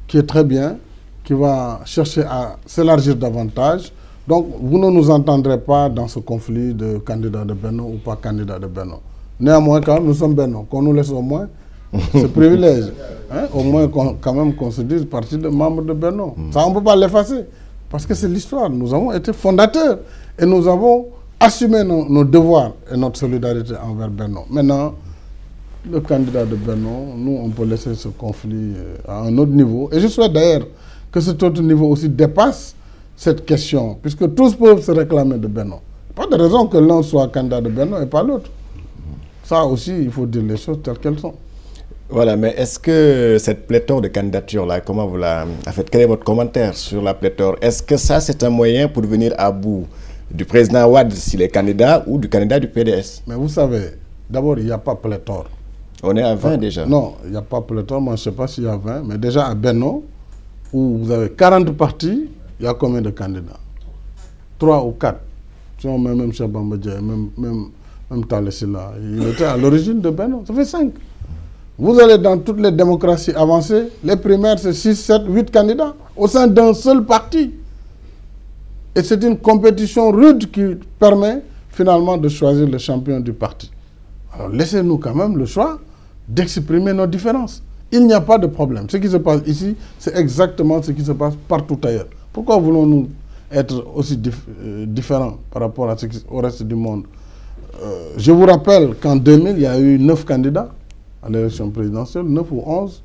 qui est très bien, qui va chercher à s'élargir davantage. Donc, vous ne nous entendrez pas dans ce conflit de candidat de Benno ou pas candidat de Benno. Néanmoins, quand nous sommes Benno, qu'on nous laisse au moins ce privilège. Hein? Au moins, quand même, qu'on se dise partie de membres de Benno. Ça, on ne peut pas l'effacer. Parce que c'est l'histoire. Nous avons été fondateurs et nous avons assumé nos devoirs et notre solidarité envers Benno. Maintenant, le candidat de Benno, nous, on peut laisser ce conflit à un autre niveau. Et je souhaite d'ailleurs que cet autre niveau aussi dépasse cette question, puisque tous peuvent se réclamer de Benno. Pas de raison que l'un soit candidat de Benno et pas l'autre. Ça aussi, il faut dire les choses telles qu'elles sont. Voilà, mais est-ce que cette pléthore de candidatures-là, comment vous la faites? Quel est votre commentaire sur la pléthore? Est-ce que ça, c'est un moyen pour venir à bout du président Wade s'il est candidat ou du candidat du PDS? Mais vous savez, d'abord, il n'y a pas pléthore. On est à 20 déjà. Non, il n'y a pas pléthore. Moi, je ne sais pas s'il y a 20, mais déjà à Benno, où vous avez 40 partis, il y a combien de candidats? 3 ou 4. Si on met même Cheikh Bamba Dièye, même Talla Sylla, il était à l'origine de Benno. Ça fait 5. Vous allez dans toutes les démocraties avancées, les primaires, c'est 6, 7, 8 candidats au sein d'un seul parti. Et c'est une compétition rude qui permet finalement de choisir le champion du parti. Alors laissez-nous quand même le choix d'exprimer nos différences. Il n'y a pas de problème. Ce qui se passe ici, c'est exactement ce qui se passe partout ailleurs. Pourquoi voulons-nous être aussi différents par rapport au reste du monde? Je vous rappelle qu'en 2000, il y a eu 9 candidats à l'élection présidentielle, 9 ou 11.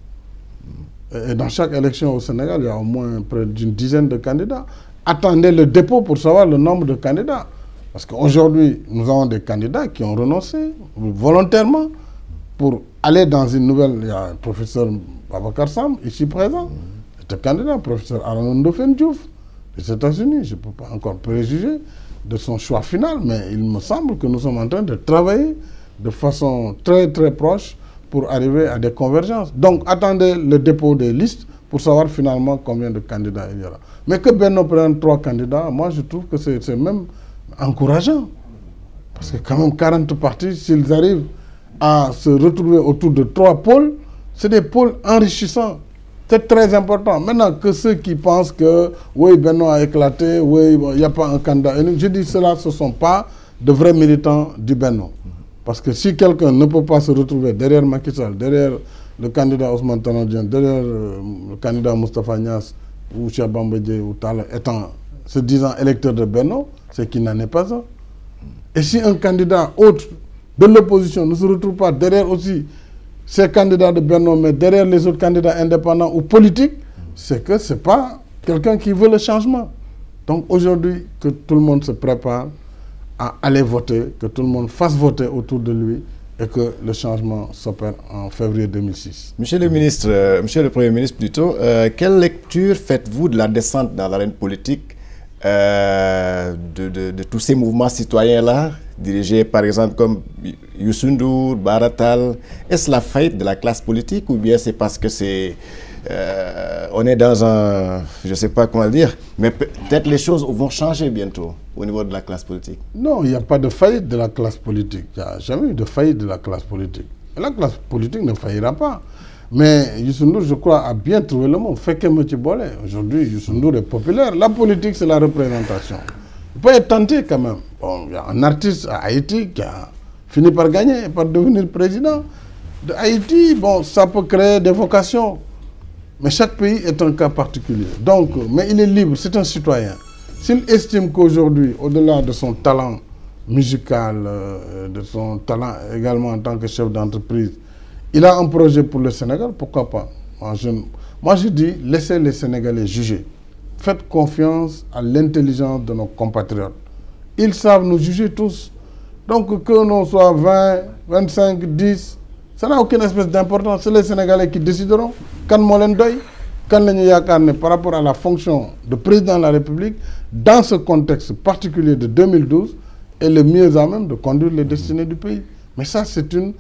Et dans chaque élection au Sénégal, il y a au moins près d'une dizaine de candidats. Attendez le dépôt pour savoir le nombre de candidats. Parce qu'aujourd'hui, nous avons des candidats qui ont renoncé volontairement pour aller dans une nouvelle... Il y a le professeur Babacar Sam, ici présent, était candidat, le professeur Aaron Ndofène Diouf, des États-Unis. Je ne peux pas encore préjuger de son choix final, mais il me semble que nous sommes en train de travailler de façon très très proche pour arriver à des convergences. Donc attendez le dépôt des listes pour savoir finalement combien de candidats il y aura. Mais que Benno prenne 3 candidats, moi je trouve que c'est même encourageant. Parce que quand même 40 partis, s'ils arrivent à se retrouver autour de 3 pôles, c'est des pôles enrichissants. C'est très important. Maintenant, que ceux qui pensent que oui, Benno a éclaté, oui, il n'y a pas un candidat unique, je dis cela, ce ne sont pas de vrais militants du Benno. Parce que si quelqu'un ne peut pas se retrouver derrière Macky Sall, derrière le candidat Ousmane Tanor-Dieng, derrière le candidat Moustapha Niasse ou Cheikh Bamba Dièye ou Talla, se disant électeur de Benno, c'est qu'il n'en est pas un. Et si un candidat autre de l'opposition ne se retrouve pas derrière aussi ces candidats de Benno, mais derrière les autres candidats indépendants ou politiques, c'est que ce n'est pas quelqu'un qui veut le changement. Donc aujourd'hui, que tout le monde se prépare à aller voter, que tout le monde fasse voter autour de lui et que le changement s'opère en février 2006. Monsieur le ministre, monsieur le Premier ministre plutôt, quelle lecture faites-vous de la descente dans l'arène politique de tous ces mouvements citoyens-là, dirigés par exemple comme Youssou N'Dour, Bara Tall? Est-ce la faillite de la classe politique ou bien c'est parce que c'est... on est dans un... je ne sais pas comment le dire, mais peut-être les choses vont changer bientôt au niveau de la classe politique. Non, il n'y a pas de faillite de la classe politique. Il n'y a jamais eu de faillite de la classe politique. Et la classe politique ne faillira pas. Mais Youssou N'Dour, je crois, a bien trouvé le mot. Fait que Motibole. Aujourd'hui, Youssou N'Dour est populaire. La politique, c'est la représentation. Il peut être tenté quand même. Bon, il y a un artiste à Haïti qui a fini par gagner, par devenir président de Haïti. Bon, ça peut créer des vocations. Mais chaque pays est un cas particulier. Donc, mais il est libre, c'est un citoyen. S'il estime qu'aujourd'hui, au-delà de son talent musical, de son talent également en tant que chef d'entreprise, il a un projet pour le Sénégal, pourquoi pas? Moi, je dis, laissez les Sénégalais juger. Faites confiance à l'intelligence de nos compatriotes. Ils savent nous juger tous. Donc, que l'on soit 20, 25, 10, ça n'a aucune espèce d'importance. C'est les Sénégalais qui décideront. Quand Molendoy, quand le par rapport à la fonction de président de la République, dans ce contexte particulier de 2012, est le mieux à même de conduire les destinées du pays. Mais ça, c'est une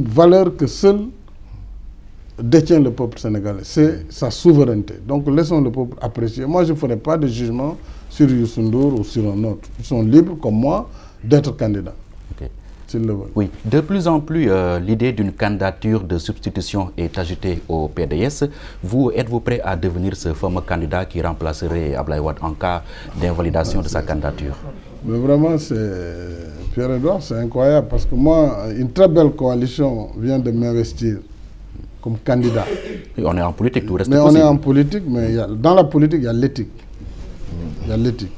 valeur que seul détient le peuple sénégalais. C'est sa souveraineté. Donc, laissons le peuple apprécier. Moi, je ne ferai pas de jugement sur Youssou N'Dour ou sur un autre. Ils sont libres, comme moi, d'être candidats. Okay. S'ils le veulent. Oui, de plus en plus, l'idée d'une candidature de substitution est agitée au PDS. Êtes-vous prêt à devenir ce fameux candidat qui remplacerait Abdoulaye Wade en cas d'invalidation de sa candidature? Mais vraiment, Pierre-Edouard, c'est incroyable parce que moi, une très belle coalition vient de m'investir comme candidat. Et on est en politique, tout reste mais possible. On est en politique, mais dans la politique, il y a l'éthique. Il y a l'éthique.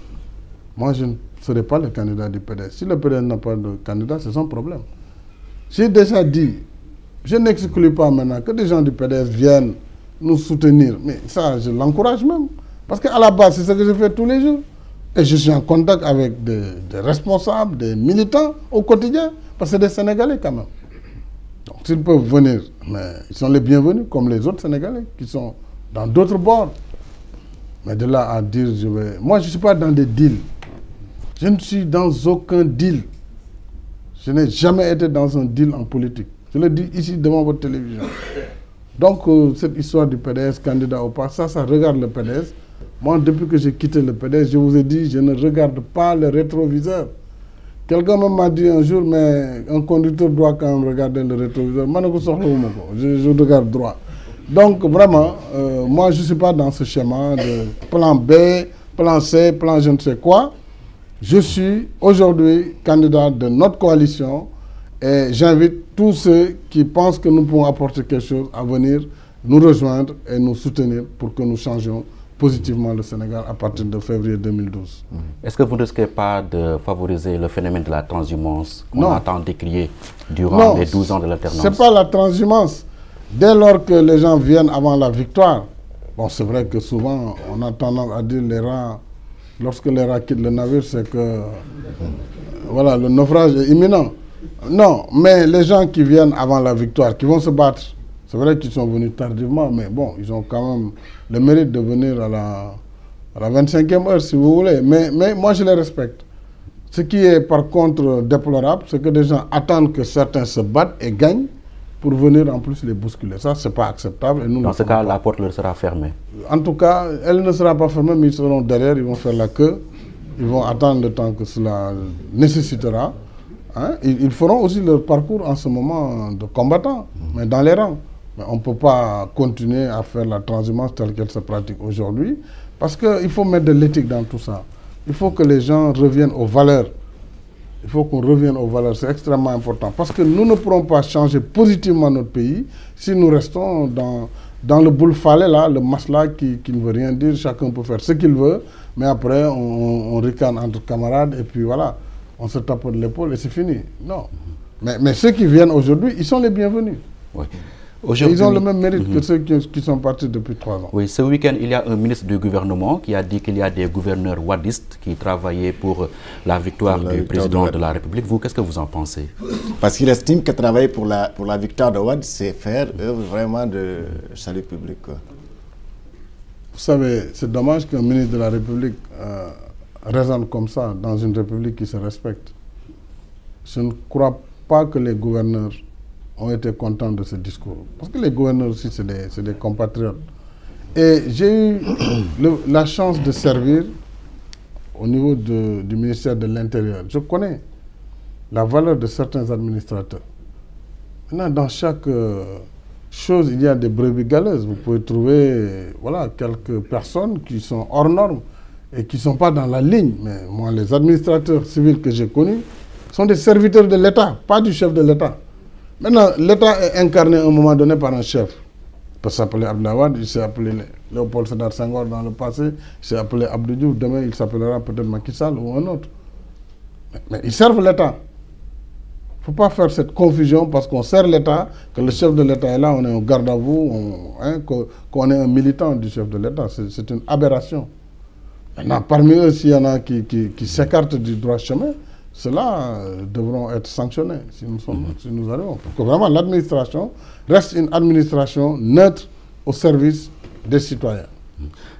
Moi, je ne serai pas le candidat du PDS. Si le PDS n'a pas de candidat, c'est son problème. J'ai déjà dit, je n'exclus pas maintenant que des gens du PDS viennent nous soutenir. Mais ça, je l'encourage même. Parce qu'à la base, c'est ce que je fais tous les jours. Et je suis en contact avec des responsables, des militants au quotidien. Parce que c'est des Sénégalais quand même. Donc s'ils peuvent venir, mais ils sont les bienvenus, comme les autres Sénégalais qui sont dans d'autres bords. Mais de là à dire, moi je ne suis pas dans des deals. Je ne suis dans aucun deal. Je n'ai jamais été dans un deal en politique. Je le dis ici devant votre télévision. Donc cette histoire du PDS, candidat ou pas, ça regarde le PDS. Moi, depuis que j'ai quitté le PDS, je vous ai dit, je ne regarde pas le rétroviseur. Quelqu'un m'a dit un jour, mais un conducteur doit quand même regarder le rétroviseur. Je regarde droit. Donc vraiment, moi je ne suis pas dans ce schéma de plan B, plan C, plan je ne sais quoi. Je suis aujourd'hui candidat de notre coalition Et j'invite tous ceux qui pensent que nous pouvons apporter quelque chose à venir nous rejoindre et nous soutenir pour que nous changions positivement le Sénégal à partir de février 2012. Est-ce que vous ne risquez pas de favoriser le phénomène de la transhumance qu'on a tant décrié durant non, les 12 ans de l'alternance? Ce n'est pas la transhumance. Dès lors que les gens viennent avant la victoire, bon, c'est vrai que souvent on a tendance à dire les rats, lorsque les rats quittent le navire, c'est que voilà, le naufrage est imminent. Non, mais les gens qui viennent avant la victoire, qui vont se battre, c'est vrai qu'ils sont venus tardivement, mais bon, ils ont quand même le mérite de venir à la 25e heure, si vous voulez. Mais moi, je les respecte. Ce qui est par contre déplorable, c'est que des gens attendent que certains se battent et gagnent pour venir en plus les bousculer. Ça, ce n'est pas acceptable. Et nous, dans ce cas, la porte leur sera fermée. En tout cas, elle ne sera pas fermée, mais ils seront derrière, ils vont faire la queue. Ils vont attendre le temps que cela nécessitera. Hein? Ils feront aussi leur parcours en ce moment de combattants, mais dans les rangs. Mais on ne peut pas continuer à faire la transhumance telle qu'elle se pratique aujourd'hui, parce qu'il faut mettre de l'éthique dans tout ça. Il faut que les gens reviennent aux valeurs. Il faut qu'on revienne aux valeurs, c'est extrêmement important. Parce que nous ne pourrons pas changer positivement notre pays si nous restons dans le boule-falais, là, le masla qui ne veut rien dire. Chacun peut faire ce qu'il veut, mais après on ricane entre camarades et puis voilà, on se tape de l'épaule et c'est fini. Non. Mais ceux qui viennent aujourd'hui, ils sont les bienvenus. Oui. Ils ont le même mérite que ceux qui sont partis depuis 3 ans. Oui, ce week-end, il y a un ministre du gouvernement qui a dit qu'il y a des gouverneurs wadistes qui travaillaient pour la victoire du président de la République. Vous, qu'est-ce que vous en pensez? Parce qu'il estime que travailler pour la victoire de Wade, c'est faire œuvre vraiment de salut public. Quoi. Vous savez, c'est dommage qu'un ministre de la République raisonne comme ça dans une République qui se respecte. Je ne crois pas que les gouverneurs ont été contents de ce discours. Parce que les gouverneurs aussi, c'est des compatriotes. Et j'ai eu la chance de servir au niveau du ministère de l'Intérieur. Je connais la valeur de certains administrateurs. Maintenant, dans chaque chose, il y a des brebis galeuses. Vous pouvez trouver voilà, quelques personnes qui sont hors normes et qui ne sont pas dans la ligne. Mais moi, les administrateurs civils que j'ai connus sont des serviteurs de l'État, pas du chef de l'État. Maintenant, l'État est incarné à un moment donné par un chef. Il peut s'appeler Abdoulaye Wade, il s'est appelé Léopold Sédar Senghor dans le passé, il s'est appelé Abdou Diouf, demain il s'appellera peut-être Macky Sall ou un autre. Mais ils servent l'État. Il ne faut pas faire cette confusion parce qu'on sert l'État, que le chef de l'État est là, on est au garde à vous, qu'on est un militant du chef de l'État. C'est une aberration. Maintenant, parmi eux, s'il y en a qui s'écartent du droit chemin, ceux-là devront être sanctionnés si nous arrivons. Pour que vraiment l'administration reste une administration neutre au service des citoyens.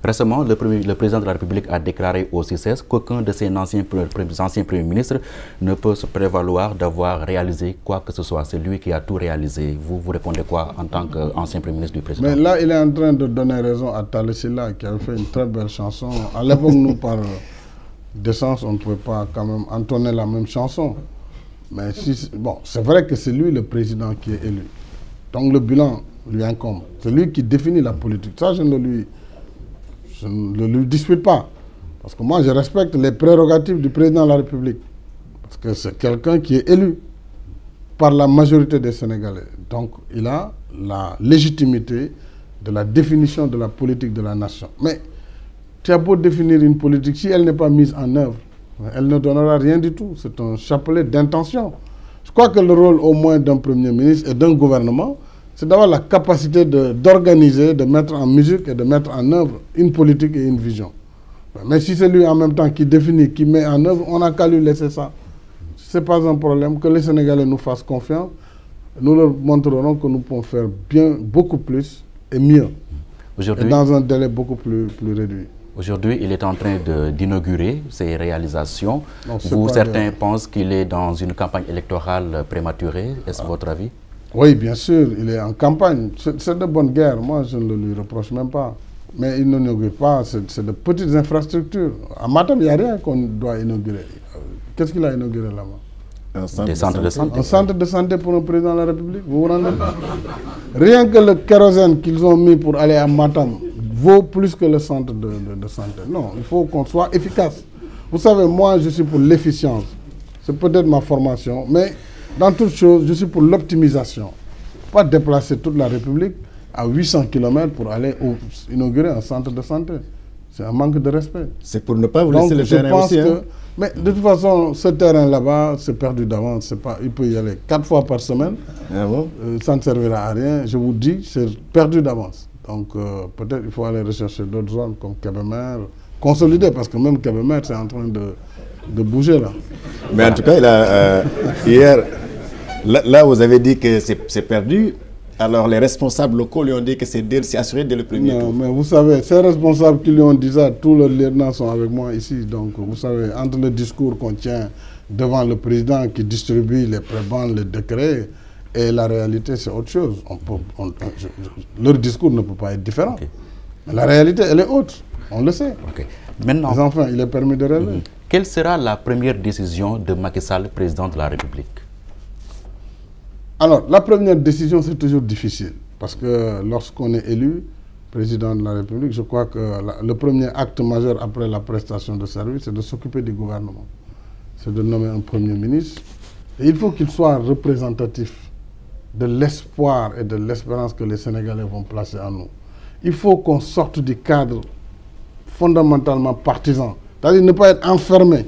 Récemment, le président de la République a déclaré au CICES qu'aucun de ses anciens premiers ministres ne peut se prévaloir d'avoir réalisé quoi que ce soit. C'est lui qui a tout réalisé. Vous répondez quoi en tant qu'ancien premier ministre du président? Mais là, il est en train de donner raison à Talla Sylla qui avait fait une très belle chanson. À l'époque, nous, par décence, on ne pouvait pas quand même entonner la même chanson. Mais si, bon, c'est vrai que c'est lui le président qui est élu. Donc le bilan lui incombe. C'est lui qui définit la politique. Ça, je ne lui dispute pas. Parce que moi, je respecte les prérogatives du président de la République. Parce que c'est quelqu'un qui est élu par la majorité des Sénégalais. Donc, il a la légitimité de la définition de la politique de la nation. Mais tu as beau définir une politique, si elle n'est pas mise en œuvre, elle ne donnera rien du tout. C'est un chapelet d'intention. Je crois que le rôle au moins d'un Premier ministre et d'un gouvernement, c'est d'avoir la capacité d'organiser, de mettre en musique et de mettre en œuvre une politique et une vision. Mais si c'est lui en même temps qui définit, qui met en œuvre, on n'a qu'à lui laisser ça. Ce n'est pas un problème. Que les Sénégalais nous fassent confiance. Nous leur montrerons que nous pouvons faire bien, beaucoup plus et mieux. Et dans un délai beaucoup plus réduit. Aujourd'hui, il est en train d'inaugurer ses réalisations. Non, certains pensent qu'il est dans une campagne électorale prématurée. Est-ce votre avis? Oui, bien sûr, il est en campagne. C'est de bonne guerre. Moi, je ne le lui reproche même pas. Mais il n'inaugure pas. C'est de petites infrastructures. À Matam, il n'y a rien qu'on doit inaugurer. Qu'est-ce qu'il a inauguré là-bas? Des centres de santé. Un centre de santé pour un président de la République, vous vous rendez compte? Rien que le kérosène qu'ils ont mis pour aller à Matam vaut plus que le centre de santé. Non, il faut qu'on soit efficace. Vous savez, moi, je suis pour l'efficience. C'est peut-être ma formation, mais dans toute chose, je suis pour l'optimisation. Pas déplacer toute la République à 800 km pour aller inaugurer un centre de santé. C'est un manque de respect. C'est pour ne pas vous laisser le terrain aussi. Hein? Mais de toute façon, ce terrain là-bas, c'est perdu d'avance. Il peut y aller 4 fois par semaine. Ah bon? Ça ne servira à rien. Je vous dis, c'est perdu d'avance. Donc peut-être il faut aller rechercher d'autres zones comme Kébémer, consolider, parce que même Kébémer, c'est en train de bouger là. Mais en tout cas, hier, là, vous avez dit que c'est perdu. Alors les responsables locaux lui ont dit que c'est assuré dès le premier tour. Non, mais vous savez, ces responsables qui lui ont dit ça, tous les lieutenants sont avec moi ici. Donc vous savez, entre le discours qu'on tient devant le président qui distribue les prébendes, les décrets, et la réalité, c'est autre chose. Leur discours ne peut pas être différent. Okay. La réalité, elle est autre. On le sait. Okay. Maintenant, les enfants, il est permis de rêver. Quelle sera la première décision de Macky Sall, président de la République? Alors, la première décision, c'est toujours difficile. Parce que lorsqu'on est élu président de la République, je crois que le premier acte majeur après la prestation de service, c'est de s'occuper du gouvernement. C'est de nommer un premier ministre. Et il faut qu'il soit représentatif de l'espoir et de l'espérance que les Sénégalais vont placer en nous. Il faut qu'on sorte du cadre fondamentalement partisan. C'est-à-dire ne pas être enfermé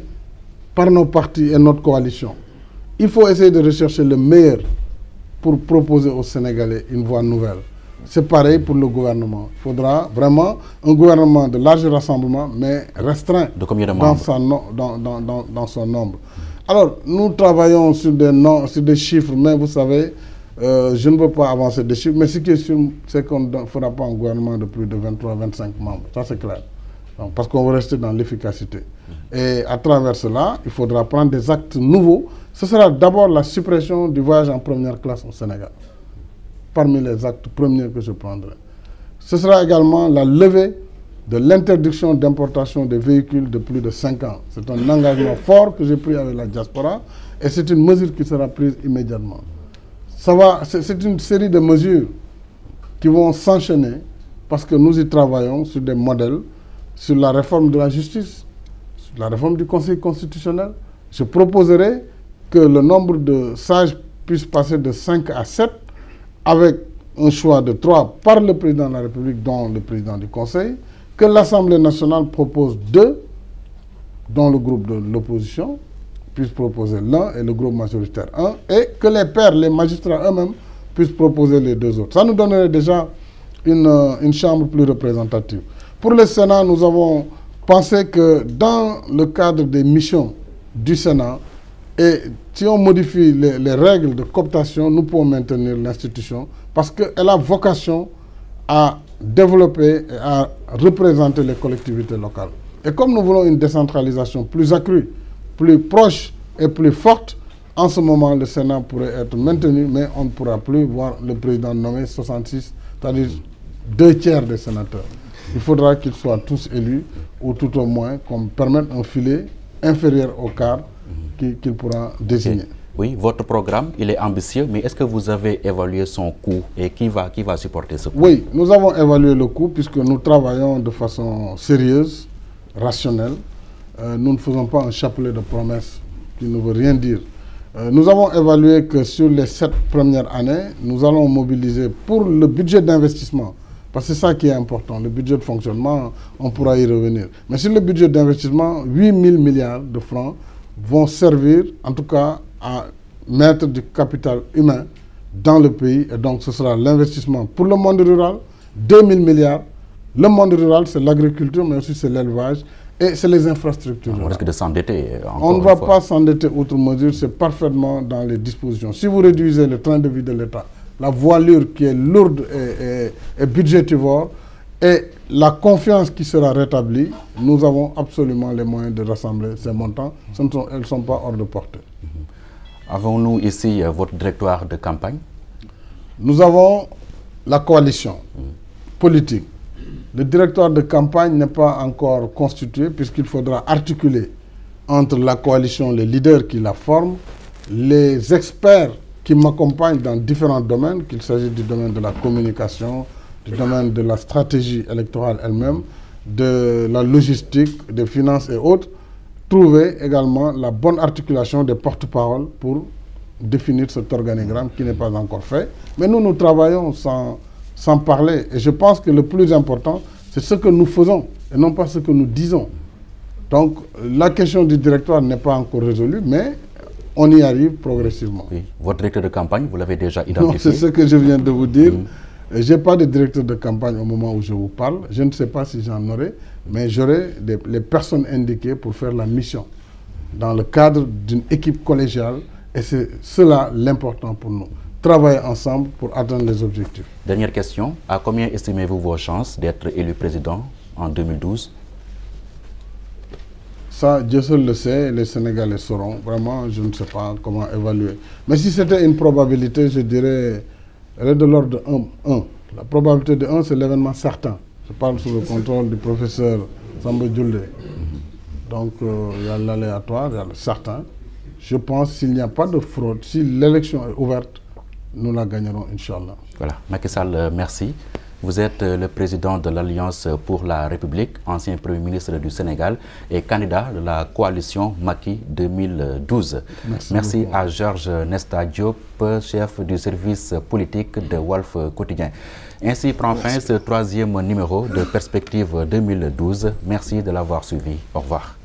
par nos partis et notre coalition. Il faut essayer de rechercher le meilleur pour proposer aux Sénégalais une voie nouvelle. C'est pareil pour le gouvernement. Il faudra vraiment un gouvernement de large rassemblement, mais restreint de combien de membres dans son nombre. Alors, nous travaillons sur des chiffres, mais vous savez, je ne veux pas avancer des chiffres, mais ce qui est sûr, c'est qu'on ne fera pas un gouvernement de plus de 23-25 membres. Ça, c'est clair. Donc, parce qu'on va rester dans l'efficacité. Et à travers cela, il faudra prendre des actes nouveaux. Ce sera d'abord la suppression du voyage en première classe au Sénégal, parmi les actes premiers que je prendrai. Ce sera également la levée de l'interdiction d'importation des véhicules de plus de 5 ans. C'est un engagement fort que j'ai pris avec la diaspora et c'est une mesure qui sera prise immédiatement. C'est une série de mesures qui vont s'enchaîner parce que nous y travaillons sur des modèles, sur la réforme de la justice, sur la réforme du Conseil constitutionnel. Je proposerai que le nombre de sages puisse passer de 5 à 7 avec un choix de 3 par le président de la République, dont le président du Conseil, que l'Assemblée nationale propose 2, dont le groupe de l'opposition puisse proposer l'un et le groupe majoritaire 1, et que les pairs, les magistrats eux-mêmes, puissent proposer les 2 autres. Ça nous donnerait déjà une chambre plus représentative. Pour le Sénat, nous avons pensé que dans le cadre des missions du Sénat, et si on modifie les règles de cooptation, nous pouvons maintenir l'institution parce qu'elle a vocation à développer et à représenter les collectivités locales. Et comme nous voulons une décentralisation plus accrue, plus proche et plus forte, en ce moment, le Sénat pourrait être maintenu, mais on ne pourra plus voir le président nommer 66, c'est-à-dire 2/3 des sénateurs. Il faudra qu'ils soient tous élus, ou tout au moins qu'on permette un filet inférieur au quart qu'il pourra désigner. Okay. Oui, votre programme, il est ambitieux, mais est-ce que vous avez évalué son coût et qui va supporter ce coût? Oui, nous avons évalué le coût puisque nous travaillons de façon sérieuse, rationnelle. Nous ne faisons pas un chapelet de promesses qui ne veut rien dire. Nous avons évalué que sur les 7 premières années, nous allons mobiliser pour le budget d'investissement, parce que c'est ça qui est important, le budget de fonctionnement, on pourra y revenir. Mais sur le budget d'investissement, 8 000 milliards de francs vont servir, en tout cas, à mettre du capital humain dans le pays. Et donc, ce sera l'investissement pour le monde rural, 2 000 milliards. Le monde rural, c'est l'agriculture, mais aussi c'est l'élevage et c'est les infrastructures. On risque de s'endetter. On ne va pas s'endetter outre mesure, c'est parfaitement dans les dispositions. Si vous réduisez le train de vie de l'État, la voilure qui est lourde et budgétivore, et la confiance qui sera rétablie, nous avons absolument les moyens de rassembler ces montants. Elles ne sont pas hors de portée. Avons-nous ici votre directoire de campagne? Nous avons la coalition politique. Le directoire de campagne n'est pas encore constitué puisqu'il faudra articuler entre la coalition, les leaders qui la forment, les experts qui m'accompagnent dans différents domaines, qu'il s'agisse du domaine de la communication, du domaine de la stratégie électorale elle-même, de la logistique, des finances et autres, trouver également la bonne articulation des porte-paroles pour définir cet organigramme qui n'est pas encore fait. Mais nous travaillons sans parler. Et je pense que le plus important, c'est ce que nous faisons et non pas ce que nous disons. Donc, la question du directoire n'est pas encore résolue, mais on y arrive progressivement. Oui. Votre directeur de campagne, vous l'avez déjà identifié? Non, c'est ce que je viens de vous dire. Je n'ai pas de directeur de campagne au moment où je vous parle. Je ne sais pas si j'en aurai, mais j'aurai les personnes indiquées pour faire la mission dans le cadre d'une équipe collégiale. Et c'est cela l'important pour nous. Travailler ensemble pour atteindre les objectifs. Dernière question. À combien estimez-vous vos chances d'être élu président en 2012? Ça, Dieu seul le sait, les Sénégalais sauront. Vraiment, je ne sais pas comment évaluer. Mais si c'était une probabilité, je dirais, elle est de l'ordre de 1. La probabilité de 1, c'est l'événement certain. Je parle sous le contrôle du professeur Samba Djoulé. Donc, il y a l'aléatoire, il y a le certain. Je pense s'il n'y a pas de fraude, si l'élection est ouverte, nous la gagnerons, Inch'Allah. Voilà. Macky Sall, merci. Vous êtes le président de l'Alliance pour la République, ancien Premier ministre du Sénégal et candidat de la coalition Macky 2012. Merci à Georges Nesta Diop, chef du service politique de Walf Quotidien. Ainsi prend fin ce 3e numéro de Perspective 2012. Merci de l'avoir suivi. Au revoir.